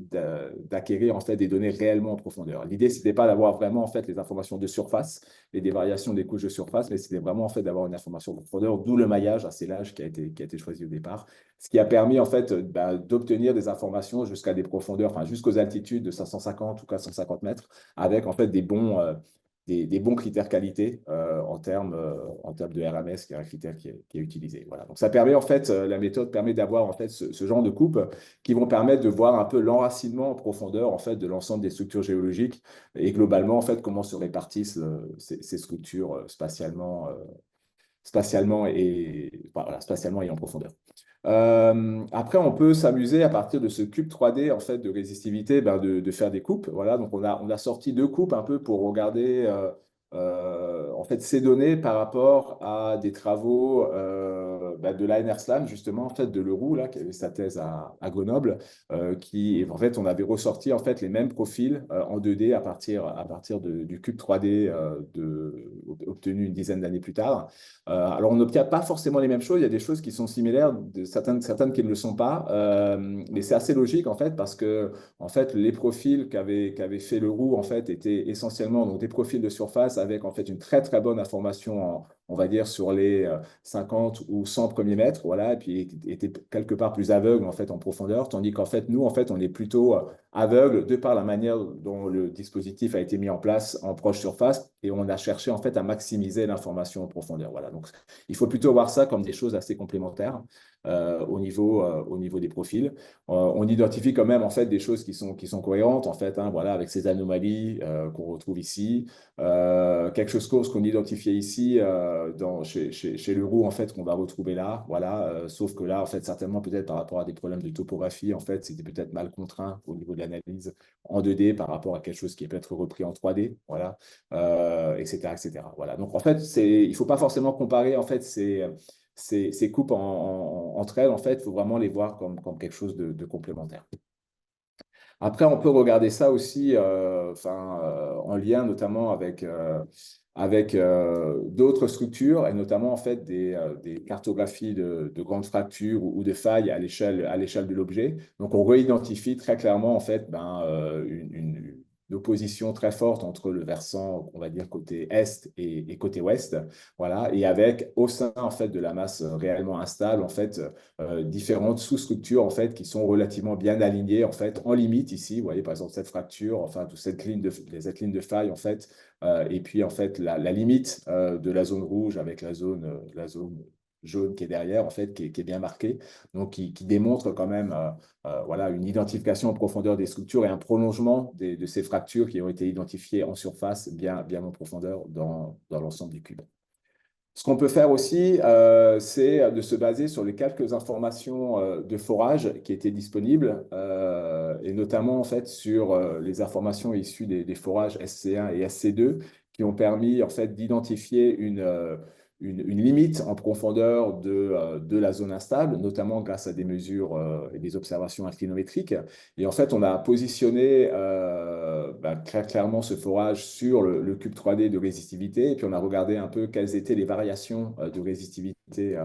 d'acquérir en fait des données réellement en profondeur. L'idée c'était pas d'avoir vraiment en fait les informations de surface et des variations des couches de surface, mais c'était vraiment en fait d'avoir une information en profondeur, d'où le maillage assez large qui a été choisi au départ, ce qui a permis en fait d'obtenir des informations jusqu'à des profondeurs, enfin jusqu'aux altitudes de 550 ou 450 mètres, avec en fait des bons critères qualité en termes de RMS, qui est un critère qui est utilisé. Voilà. Donc ça permet en fait, la méthode permet d'avoir en fait ce genre de coupes qui vont permettre de voir un peu l'enracinement en profondeur en fait de l'ensemble des structures géologiques et globalement en fait comment se répartissent ces structures spatialement et en profondeur. Après, on peut s'amuser à partir de ce cube 3D en fait, de résistivité de faire des coupes. Voilà, donc on a sorti deux coupes un peu pour regarder en fait, ces données par rapport à des travaux de l'ANR Slam, justement, en fait, de Leroux, là, qui avait sa thèse à Grenoble, en fait, on avait ressorti en fait, les mêmes profils en 2D à partir du cube 3D obtenu une dizaine d'années plus tard. Alors, on n'obtient pas forcément les mêmes choses. Il y a des choses qui sont similaires, certaines qui ne le sont pas. Mais c'est assez logique, en fait, parce que en fait, les profils qu'avait fait Leroux, en fait, étaient essentiellement donc, des profils de surface avec, en fait, une très, très bonne information, on va dire, sur les 50 ou 100 premiers mètres, voilà, et puis étaient quelque part plus aveugles, en fait, en profondeur, tandis qu'en fait, nous, en fait, on est plutôt aveugles de par la manière dont le dispositif a été mis en place en proche surface, et on a cherché, en fait, à maximiser l'information en profondeur, voilà. Donc, il faut plutôt voir ça comme des choses assez complémentaires au niveau des profils. On identifie quand même en fait des choses qui sont cohérentes en fait, hein, voilà, avec ces anomalies qu'on retrouve ici. Quelque chose qu'on identifiait ici chez Leroux en fait qu'on va retrouver là, voilà. Sauf que là en fait certainement peut-être par rapport à des problèmes de topographie en fait c'était peut-être mal contraint au niveau de l'analyse en 2D par rapport à quelque chose qui est peut-être repris en 3D, voilà, etc., etc. Voilà. Donc en fait il faut pas forcément comparer en fait ces coupes entre elles, en fait, il faut vraiment les voir comme quelque chose de complémentaire. Après, on peut regarder ça aussi en lien notamment avec d'autres structures et notamment en fait des cartographies de grandes fractures ou de failles à l'échelle de l'objet. Donc, on réidentifie très clairement en fait une opposition très forte entre le versant, on va dire, côté est et côté ouest. Voilà, et avec au sein en fait de la masse réellement instable, en fait, différentes sous-structures en fait qui sont relativement bien alignées en fait en limite ici. Vous voyez par exemple cette fracture, enfin toute cette ligne de faille en fait, et puis en fait la limite de la zone rouge avec la zone jaune qui est derrière, en fait, qui est bien marquée, donc qui démontre quand même voilà, une identification en profondeur des structures et un prolongement de ces fractures qui ont été identifiées en surface bien en profondeur dans l'ensemble du cube. Ce qu'on peut faire aussi, c'est de se baser sur les quelques informations de forage qui étaient disponibles, et notamment en fait sur les informations issues des forages SC1 et SC2 qui ont permis en fait d'identifier une limite en profondeur de la zone instable, notamment grâce à des mesures et des observations inclinométriques. Et en fait, on a positionné très clairement ce forage sur le cube 3D de résistivité, et puis on a regardé un peu quelles étaient les variations de résistivité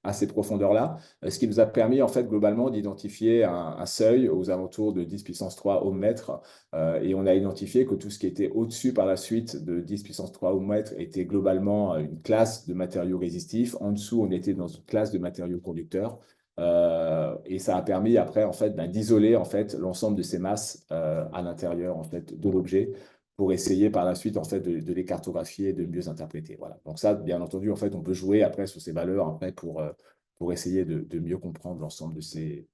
à ces profondeurs-là, ce qui nous a permis en fait globalement d'identifier un seuil aux alentours de 10 puissance 3 ohms mètre, et on a identifié que tout ce qui était au-dessus par la suite de 10 puissance 3 ohms mètre était globalement une classe de matériaux résistifs. En dessous, on était dans une classe de matériaux conducteurs. Et ça a permis après en fait d'isoler en fait l'ensemble de ces masses à l'intérieur en fait de l'objet pour essayer par la suite en fait de les cartographier et de mieux interpréter. Voilà. Donc ça, bien entendu, en fait, on peut jouer après sur ces valeurs après pour essayer de mieux comprendre l'ensemble de ces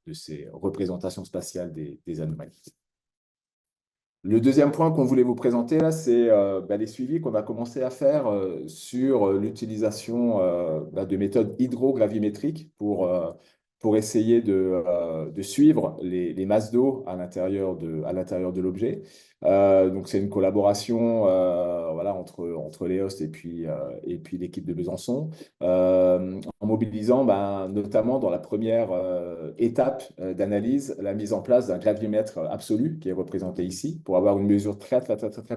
représentations spatiales des anomalies. Le deuxième point qu'on voulait vous présenter là, c'est les suivis qu'on a commencé à faire sur l'utilisation de méthodes hydrogravimétriques pour essayer de suivre les masses d'eau à l'intérieur de l'objet. Donc, c'est une collaboration voilà, entre l'EOST et puis l'équipe de Besançon, en mobilisant notamment dans la première étape d'analyse, la mise en place d'un gravimètre absolu qui est représenté ici pour avoir une mesure très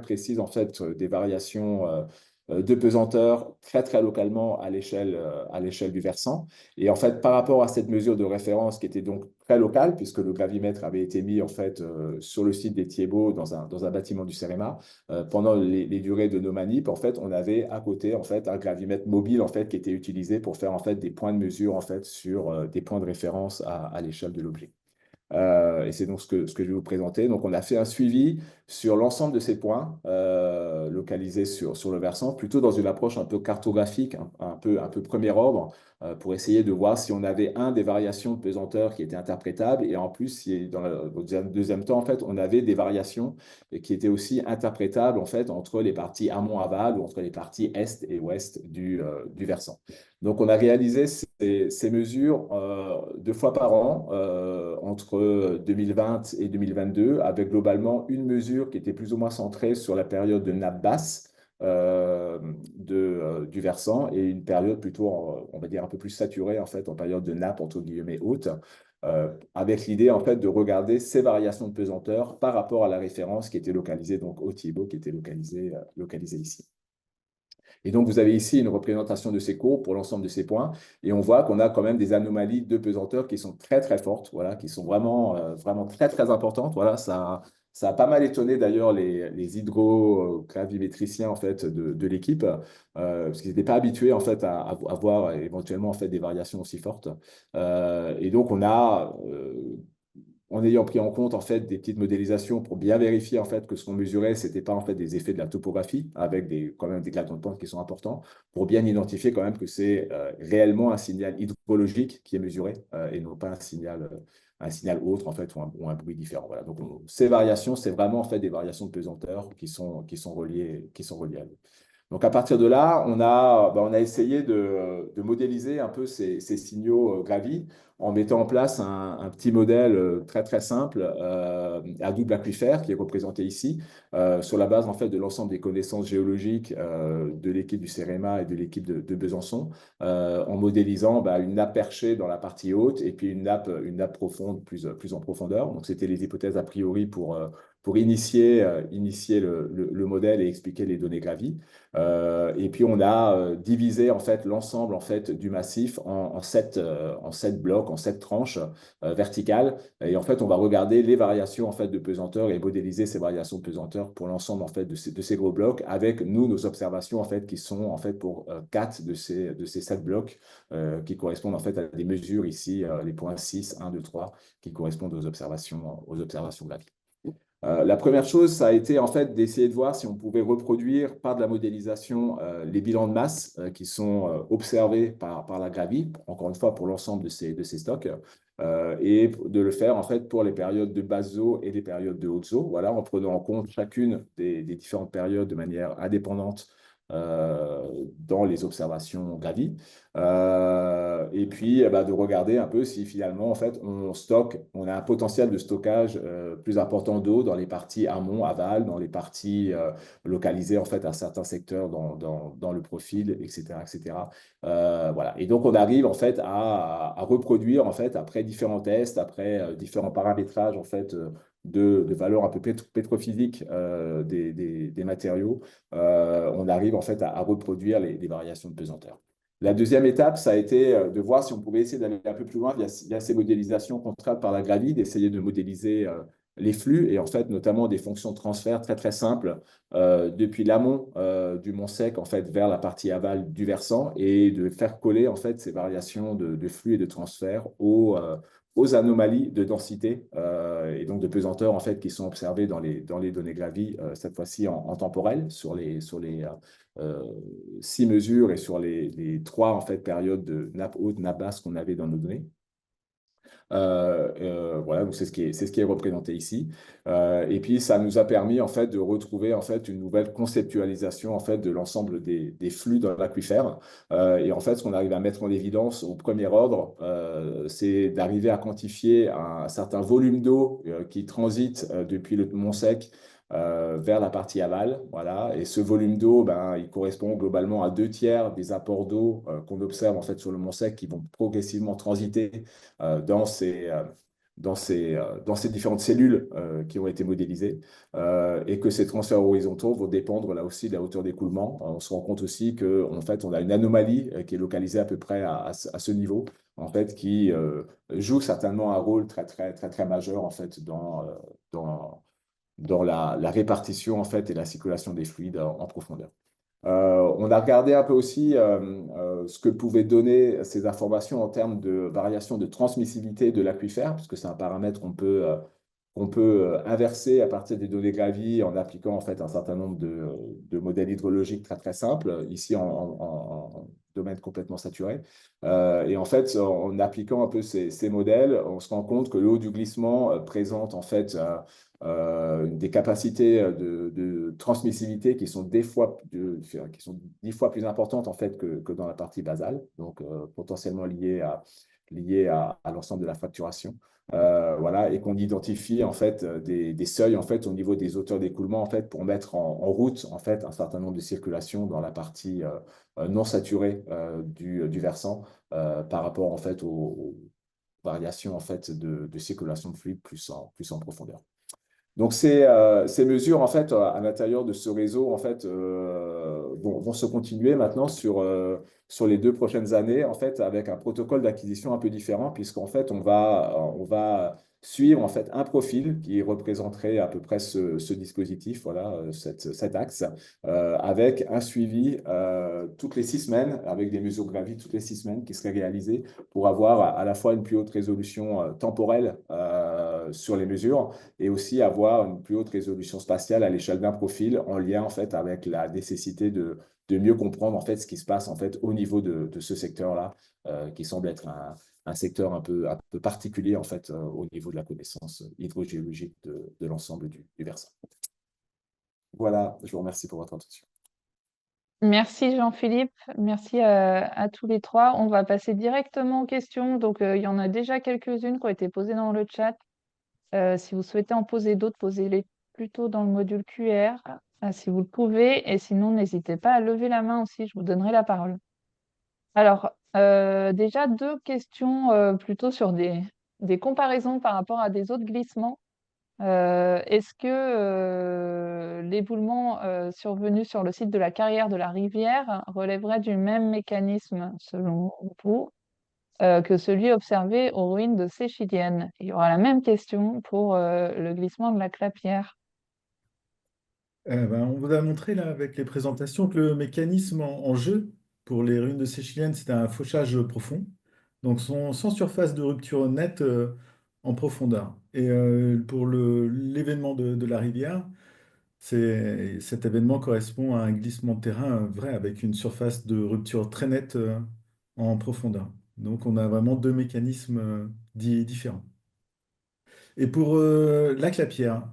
précise en fait des variations de pesanteur très localement à l'échelle du versant. Et en fait, par rapport à cette mesure de référence qui était donc très locale, puisque le gravimètre avait été mis en fait sur le site des Thiebaud dans un bâtiment du CEREMA, pendant les durées de nos manips, en fait, on avait à côté en fait un gravimètre mobile en fait qui était utilisé pour faire en fait des points de mesure en fait sur des points de référence à l'échelle de l'objet. Et c'est donc ce que je vais vous présenter. Donc, on a fait un suivi sur l'ensemble de ces points localisés sur le versant, plutôt dans une approche un peu cartographique, un peu premier ordre, pour essayer de voir si on avait des variations de pesanteur qui étaient interprétables, et en plus, si au deuxième temps, en fait, on avait des variations qui étaient aussi interprétables en fait entre les parties amont-aval ou entre les parties est et ouest du versant. Donc, on a réalisé ces mesures 2 fois par an entre 2020 et 2022, avec globalement une mesure qui était plus ou moins centrée sur la période de nappe basse du versant, et une période plutôt, on va dire, un peu plus saturée en fait, en période de nappe entre guillemets haute, avec l'idée en fait de regarder ces variations de pesanteur par rapport à la référence qui était localisée donc au Thiebaud, qui était localisée ici. Et donc, vous avez ici une représentation de ces courbes pour l'ensemble de ces points. Et on voit qu'on a quand même des anomalies de pesanteur qui sont très fortes, voilà, qui sont vraiment très importantes. Voilà, ça a pas mal étonné d'ailleurs les hydrogravimétriciens en fait, de l'équipe, parce qu'ils n'étaient pas habitués en fait, à voir éventuellement en fait, des variations aussi fortes. Et donc, on a en ayant pris en compte en fait des petites modélisations pour bien vérifier en fait que ce qu'on mesurait, c'était pas en fait des effets de la topographie avec quand même des clatons de pente qui sont importants, pour bien identifier quand même que c'est réellement un signal hydrologique qui est mesuré et non pas un signal autre en fait ou un bruit différent. Voilà. Donc ces variations, c'est vraiment en fait des variations de pesanteur qui sont reliées à l'eau. Donc, à partir de là, on a essayé de modéliser un peu ces signaux gravis en mettant en place un petit modèle très simple à double aquifère qui est représenté ici sur la base en fait de l'ensemble des connaissances géologiques de l'équipe du CEREMA et de l'équipe de Besançon, en modélisant une nappe perchée dans la partie haute et puis une nappe profonde plus en profondeur. Donc, c'était les hypothèses a priori pour initier le modèle et expliquer les données gravies. Et puis, on a divisé en fait l'ensemble en fait, du massif en 7 blocs, en 7 tranches verticales. Et en fait, on va regarder les variations en fait, de pesanteur et modéliser ces variations de pesanteur pour l'ensemble en fait, de ces gros blocs avec nos observations en fait, qui sont en fait, pour 4 de ces 7 blocs qui correspondent en fait, à des mesures ici, les points 6, 1, 2, 3, qui correspondent aux observations graphiques. La première chose, ça a été en fait d'essayer de voir si on pouvait reproduire par de la modélisation les bilans de masse qui sont observés par la gravie, encore une fois pour l'ensemble de ces stocks, et de le faire en fait pour les périodes de basse eau et les périodes de haute eau, voilà, en prenant en compte chacune des différentes périodes de manière indépendante dans les observations gravies. Et puis de regarder un peu si finalement en fait on a un potentiel de stockage plus important d'eau dans les parties amont, aval, dans les parties localisées en fait à certains secteurs dans le profil, etc., etc. Voilà. Et donc on arrive en fait à reproduire en fait après différents tests, après différents paramétrages en fait de valeurs un peu pétrophysiques des matériaux, on arrive en fait à reproduire les variations de pesanteur. La deuxième étape, ça a été de voir si on pouvait essayer d'aller un peu plus loin via ces modélisations contraintes par la gravie, d'essayer de modéliser les flux et en fait notamment des fonctions de transfert très très simples depuis l'amont du mont sec en fait vers la partie aval du versant et de faire coller en fait ces variations de flux et de transfert aux anomalies de densité et donc de pesanteur en fait qui sont observées dans les données gravies cette fois-ci en temporel sur les 6 mesures et sur les 3 en fait, périodes de nappe haute, nappe basse qu'on avait dans nos données. Voilà, donc c'est ce qui est représenté ici. Et puis ça nous a permis en fait de retrouver en fait une nouvelle conceptualisation en fait de l'ensemble des flux dans l'aquifère. Et en fait, ce qu'on arrive à mettre en évidence au premier ordre, c'est d'arriver à quantifier un certain volume d'eau qui transite depuis le Mont Sec vers la partie aval. Voilà. Et ce volume d'eau, il correspond globalement à 2 tiers des apports d'eau qu'on observe en fait sur le Mont Sec qui vont progressivement transiter dans ces différentes cellules qui ont été modélisées et que ces transferts horizontaux vont dépendre là aussi de la hauteur d'écoulement. On se rend compte aussi qu'en fait, on a une anomalie qui est localisée à peu près à ce niveau, en fait, qui joue certainement un rôle très, très, très, très majeur en fait, dans la répartition en fait, et la circulation des fluides en profondeur. On a regardé un peu aussi ce que pouvaient donner ces informations en termes de variation de transmissibilité de l'aquifère, puisque c'est un paramètre qu'on peut inverser à partir des données gravies en appliquant en fait un certain nombre de modèles hydrologiques très très simples, ici en domaine complètement saturé. Et en fait, en appliquant un peu ces modèles, on se rend compte que l'eau du glissement présente en fait des capacités de transmissibilité qui sont qui sont 10 fois plus importantes en fait que dans la partie basale, donc potentiellement liées à l'ensemble de la fracturation. Voilà, et qu'on identifie en fait des seuils en fait au niveau des hauteurs d'écoulement en fait pour mettre en route en fait un certain nombre de circulations dans la partie non saturée du versant par rapport en fait aux variations en fait de circulation de fluide plus en profondeur. Donc, ces mesures, en fait, à l'intérieur de ce réseau, en fait, vont se continuer maintenant sur les 2 prochaines années, en fait, avec un protocole d'acquisition un peu différent, puisqu'en fait, on va suivre, en fait, un profil qui représenterait à peu près ce dispositif, voilà, cet axe, avec un suivi toutes les 6 semaines, avec des mesures gravies toutes les 6 semaines qui seraient réalisées pour avoir à la fois une plus haute résolution temporelle sur les mesures, et aussi avoir une plus haute résolution spatiale à l'échelle d'un profil en lien en fait avec la nécessité de mieux comprendre en fait ce qui se passe en fait au niveau de ce secteur-là, qui semble être un secteur un peu particulier en fait au niveau de la connaissance hydrogéologique de l'ensemble du versant. Voilà, je vous remercie pour votre attention. Merci Jean-Philippe, merci à tous les trois. On va passer directement aux questions. Donc, il y en a déjà quelques-unes qui ont été posées dans le chat. Si vous souhaitez en poser d'autres, posez-les plutôt dans le module QR, si vous le pouvez. Et sinon, n'hésitez pas à lever la main aussi, je vous donnerai la parole. Alors, déjà 2 questions plutôt sur des comparaisons par rapport à des autres glissements. Est-ce que l'éboulement survenu sur le site de la carrière de la rivière relèverait du même mécanisme, selon vous, que celui observé aux ruines de Séchilienne? Il y aura la même question pour le glissement de la Clapière. On vous a montré là avec les présentations que le mécanisme en jeu pour les ruines de Séchilienne, c'était un fauchage profond, donc sans surface de rupture nette en profondeur. Et pour l'événement de la rivière, cet événement correspond à un glissement de terrain vrai avec une surface de rupture très nette en profondeur. Donc on a vraiment 2 mécanismes différents. Et pour la Clapière,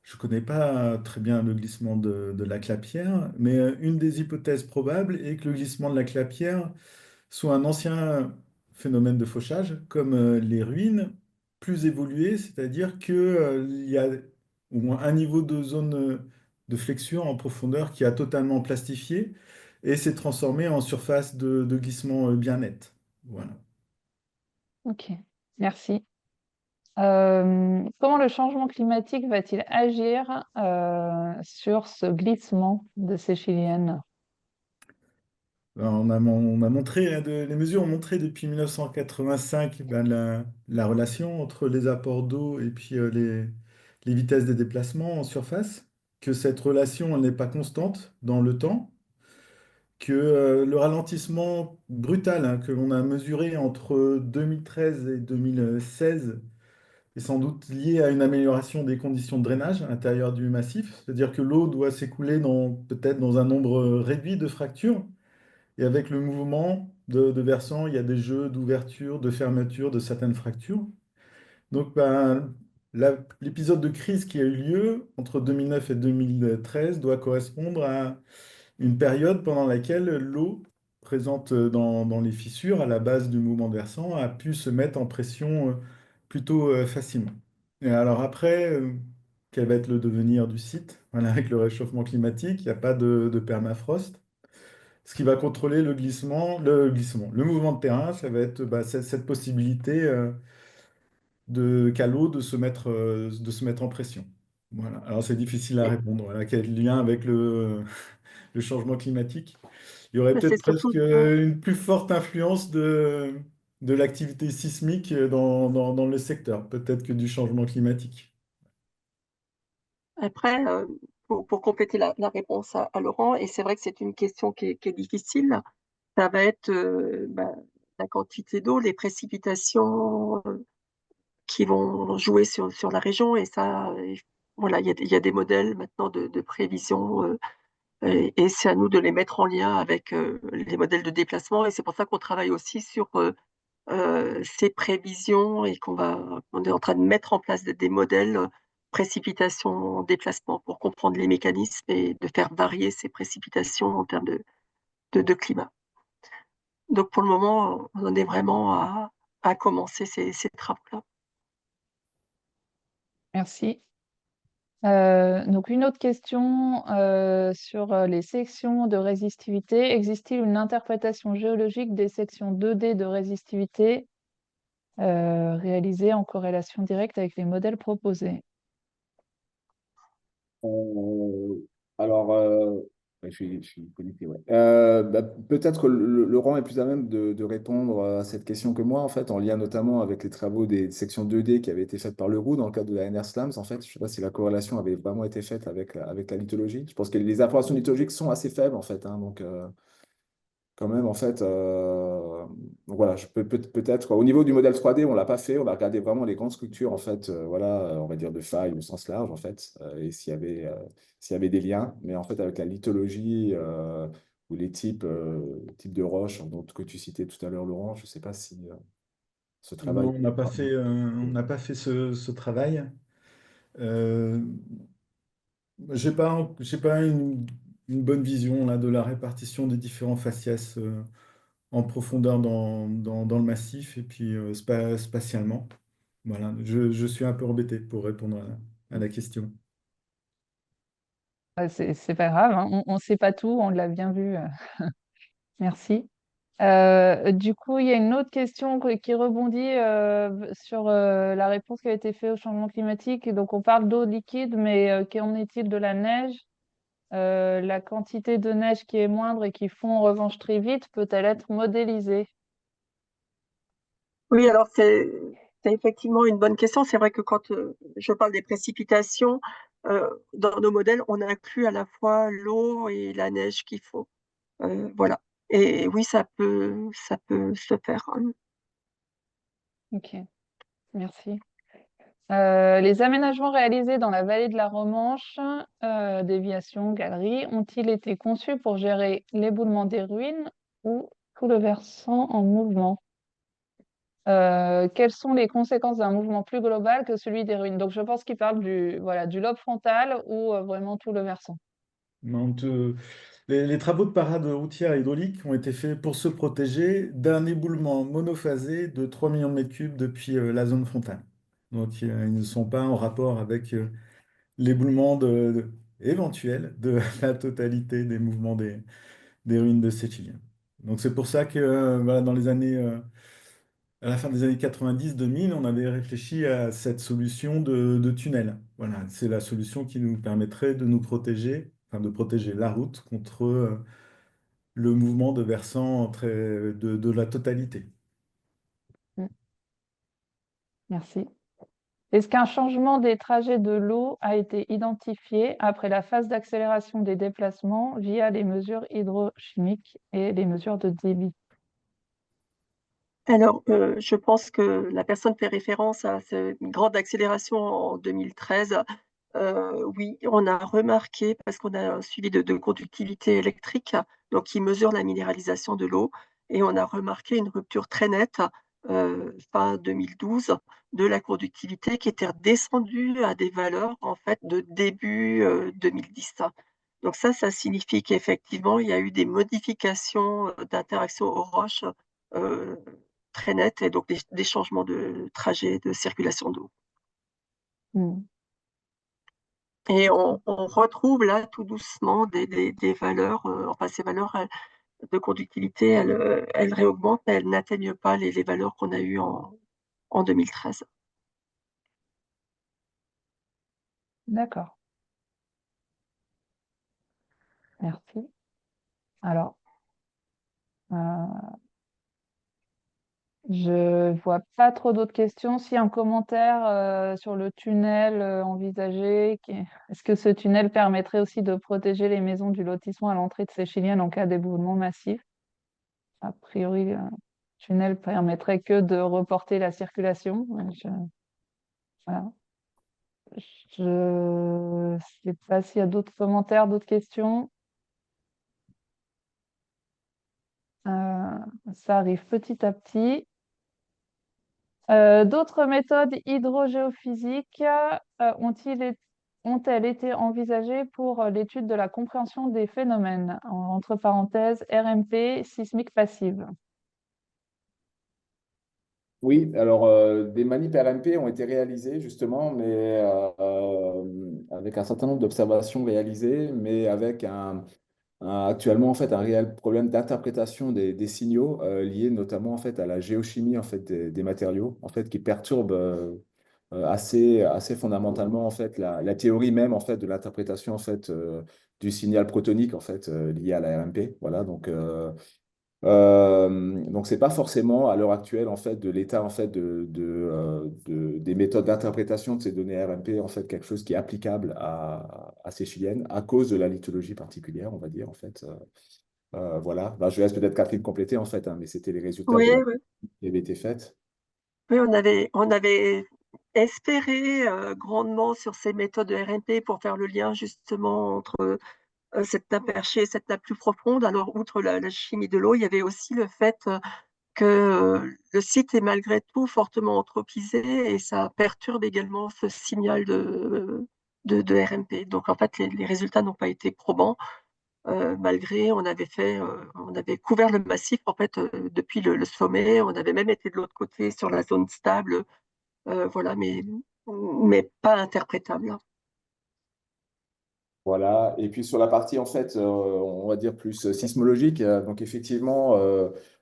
je ne connais pas très bien le glissement de la Clapière, mais une des hypothèses probables est que le glissement de la Clapière soit un ancien phénomène de fauchage, comme les ruines plus évoluées, c'est-à-dire qu'il y a au moins un niveau de zone de flexion en profondeur qui a totalement plastifié et s'est transformé en surface de glissement bien nette. Voilà. Ok, merci. Comment le changement climatique va-t-il agir sur ce glissement de ces Chiliennes? Ben, on a montré, hein, les mesures ont montré depuis 1985 ben, la relation entre les apports d'eau et puis les vitesses des déplacements en surface, que cette relation elle n'est pas constante dans le temps, que le ralentissement brutal hein, que l'on a mesuré entre 2013 et 2016 est sans doute lié à une amélioration des conditions de drainage à l'intérieur du massif, c'est-à-dire que l'eau doit s'écouler peut-être dans un nombre réduit de fractures. Et avec le mouvement de versant, il y a des jeux d'ouverture, de fermeture de certaines fractures. Donc, ben, l'épisode de crise qui a eu lieu entre 2009 et 2013 doit correspondre à une période pendant laquelle l'eau présente dans les fissures à la base du mouvement de versant a pu se mettre en pression plutôt facilement. Et alors après, quel va être le devenir du site? Voilà, avec le réchauffement climatique, il n'y a pas de permafrost. Ce qui va contrôler le mouvement de terrain, ça va être bah, cette possibilité qu'a l'eau de se mettre en pression. Voilà. Alors c'est difficile à Et- répondre. Voilà. Quel lien avec le changement climatique? Il y aurait mais c'est peut-être presque surtout, ouais. une plus forte influence de l'activité sismique dans le secteur, peut-être que du changement climatique. Après, pour compléter la réponse à Laurent, et c'est vrai que c'est une question qui est difficile, ça va être la quantité d'eau, les précipitations qui vont jouer sur la région. Et ça, voilà, il y a des modèles maintenant de prévision et c'est à nous de les mettre en lien avec les modèles de déplacement. Et c'est pour ça qu'on travaille aussi sur ces prévisions et on est en train de mettre en place des modèles précipitations, déplacement pour comprendre les mécanismes et de faire varier ces précipitations en termes de climat. Donc pour le moment, on en est vraiment à commencer ces travaux-là. Merci. Donc une autre question sur les sections de résistivité. Existe-t-il une interprétation géologique des sections 2D de résistivité réalisée en corrélation directe avec les modèles proposés? Euh, alors, ouais, je suis connecté, ouais. Bah, peut-être que Laurent est plus à même de répondre à cette question que moi, en fait, en lien notamment avec les travaux des sections 2D qui avaient été faites par Leroux dans le cadre de la NR Slams, en fait. Je ne sais pas si la corrélation avait vraiment été faite avec la lithologie. Je pense que les informations lithologiques sont assez faibles, en fait, hein, donc quand même, en fait. Donc voilà, peut-être, au niveau du modèle 3D, on ne l'a pas fait. On a regardé vraiment les grandes structures, en fait, voilà, on va dire de failles au sens large, en fait, et s'il y avait des liens. Mais en fait, avec la lithologie ou les types de roches que tu citais tout à l'heure, Laurent, je ne sais pas si ce travail. Non, on n'a pas fait ce travail. Euh, j'ai pas une bonne vision là, de la répartition des différents faciès en profondeur dans le massif et puis spatialement. Voilà, je suis un peu embêté pour répondre à la question. C'est pas grave, hein. On ne sait pas tout, on l'a bien vu. Merci. Du coup, il y a une autre question qui rebondit sur la réponse qui a été faite au changement climatique. Et donc, on parle d'eau liquide, mais qu'en est-il de la neige? La quantité de neige qui est moindre et qui fond en revanche très vite peut-elle être modélisée? Oui, alors c'est effectivement une bonne question. C'est vrai que quand je parle des précipitations, dans nos modèles, on inclut à la fois l'eau et la neige qui fond. Voilà. Et oui, ça peut se faire, hein. Ok, merci. Les aménagements réalisés dans la vallée de la Romanche, déviations, galeries, ont-ils été conçus pour gérer l'éboulement des ruines ou tout le versant en mouvement? Quelles sont les conséquences d'un mouvement plus global que celui des ruines? Donc, je pense qu'il parle voilà, du lobe frontal ou vraiment tout le versant. Mais Les travaux de parade routière hydraulique ont été faits pour se protéger d'un éboulement monophasé de 3 millions de mètres cubes depuis la zone frontale. Donc, ils ne sont pas en rapport avec l'éboulement éventuel de la totalité des mouvements des ruines de Seychelles. Donc, c'est pour ça que voilà, à la fin des années 90-2000, on avait réfléchi à cette solution de tunnel. Voilà, c'est la solution qui nous permettrait de nous protéger, enfin de protéger la route contre le mouvement de versant de la totalité. Mm. Merci. Est-ce qu'un changement des trajets de l'eau a été identifié après la phase d'accélération des déplacements via les mesures hydrochimiques et les mesures de débit? Alors, je pense que la personne fait référence à cette grande accélération en 2013. Oui, on a remarqué, parce qu'on a un suivi de conductivité électrique, donc qui mesure la minéralisation de l'eau, et on a remarqué une rupture très nette fin 2012 de la conductivité qui était redescendue à des valeurs en fait de début 2010. Donc ça signifie qu'effectivement, il y a eu des modifications d'interaction aux roches euh, très nettes et donc des changements de trajet de circulation d'eau. Mm. Et on retrouve là tout doucement des valeurs, enfin ces valeurs de conductivité, elles réaugmentent, mais elles n'atteignent pas les valeurs qu'on a eues en 2013. D'accord, merci. Alors, euh, je vois pas trop d'autres questions. Si un commentaire sur le tunnel envisagé, est-ce que ce tunnel permettrait aussi de protéger les maisons du lotissement à l'entrée de Séchilienne en cas d'éboulement massif? A priori, le tunnel permettrait que de reporter la circulation. Voilà. Je ne sais pas s'il y a d'autres commentaires, d'autres questions. Euh, Ça arrive petit à petit. D'autres méthodes hydrogéophysiques ont-elles été envisagées pour l'étude de la compréhension des phénomènes, entre parenthèses RMP sismique passive? Oui, alors des manips RMP ont été réalisées justement, mais avec un certain nombre d'observations réalisées, mais avec actuellement en fait un réel problème d'interprétation des signaux liés notamment en fait à la géochimie en fait des matériaux en fait qui perturbe assez fondamentalement en fait la théorie même en fait de l'interprétation en fait du signal protonique en fait lié à la RMP. Voilà donc c'est pas forcément à l'heure actuelle en fait de l'état en fait des méthodes d'interprétation de ces données RMP en fait quelque chose qui est applicable à ces chiliennes à cause de la lithologie particulière on va dire en fait. Voilà. Bah, je laisse peut-être Catherine compléter en fait, hein, mais c'était les résultats Oui, de la oui, qui avaient été faits. oui, on avait espéré grandement sur ces méthodes de RNP pour faire le lien justement entre cette nappe perchée et cette nappe plus profonde. Alors, outre la chimie de l'eau, il y avait aussi le fait que le site est malgré tout fortement anthropisé et ça perturbe également ce signal de RMP. Donc, en fait, les résultats n'ont pas été probants. Malgré, on avait couvert le massif en fait depuis le sommet. On avait même été de l'autre côté sur la zone stable, voilà, mais pas interprétable. Voilà. Et puis sur la partie en fait, on va dire plus sismologique, donc effectivement,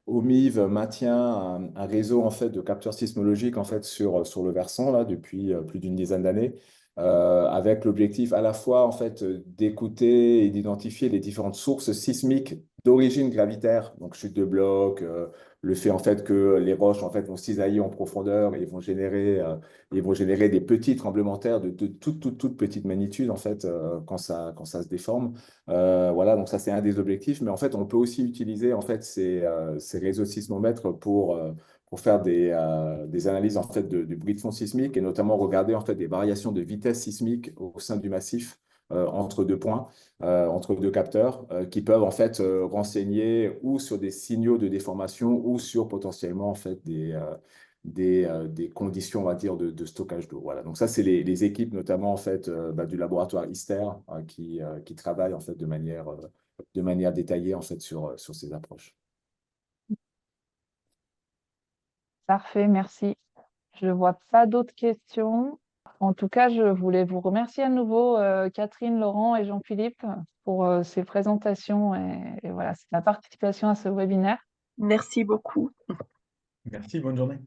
OMIV maintient un réseau en fait de capteurs sismologiques en fait sur le versant là depuis plus d'une dizaine d'années, avec l'objectif à la fois en fait d'écouter et d'identifier les différentes sources sismiques d'origine gravitaire, donc chute de blocs, le fait en fait que les roches en fait vont cisailler en profondeur et vont générer des petits tremblements de terre de toute petite magnitude en fait quand ça se déforme. Voilà, donc ça c'est un des objectifs. Mais en fait, on peut aussi utiliser en fait ces réseaux sismomètres pour faire des analyses en fait du bruit de fond sismique et notamment regarder en fait des variations de vitesse sismique au sein du massif. Entre deux points, entre deux capteurs, qui peuvent en fait renseigner ou sur des signaux de déformation ou sur potentiellement en fait des conditions, on va dire, de stockage d'eau. Voilà. Donc ça, c'est les équipes, notamment en fait, du laboratoire ISTER, qui travaillent en fait de manière de manière détaillée en fait sur ces approches. Parfait, merci. Je ne vois pas d'autres questions. En tout cas, je voulais vous remercier à nouveau, Catherine, Laurent et Jean-Philippe, pour ces présentations et voilà, la participation à ce webinaire. Merci beaucoup. Merci, bonne journée.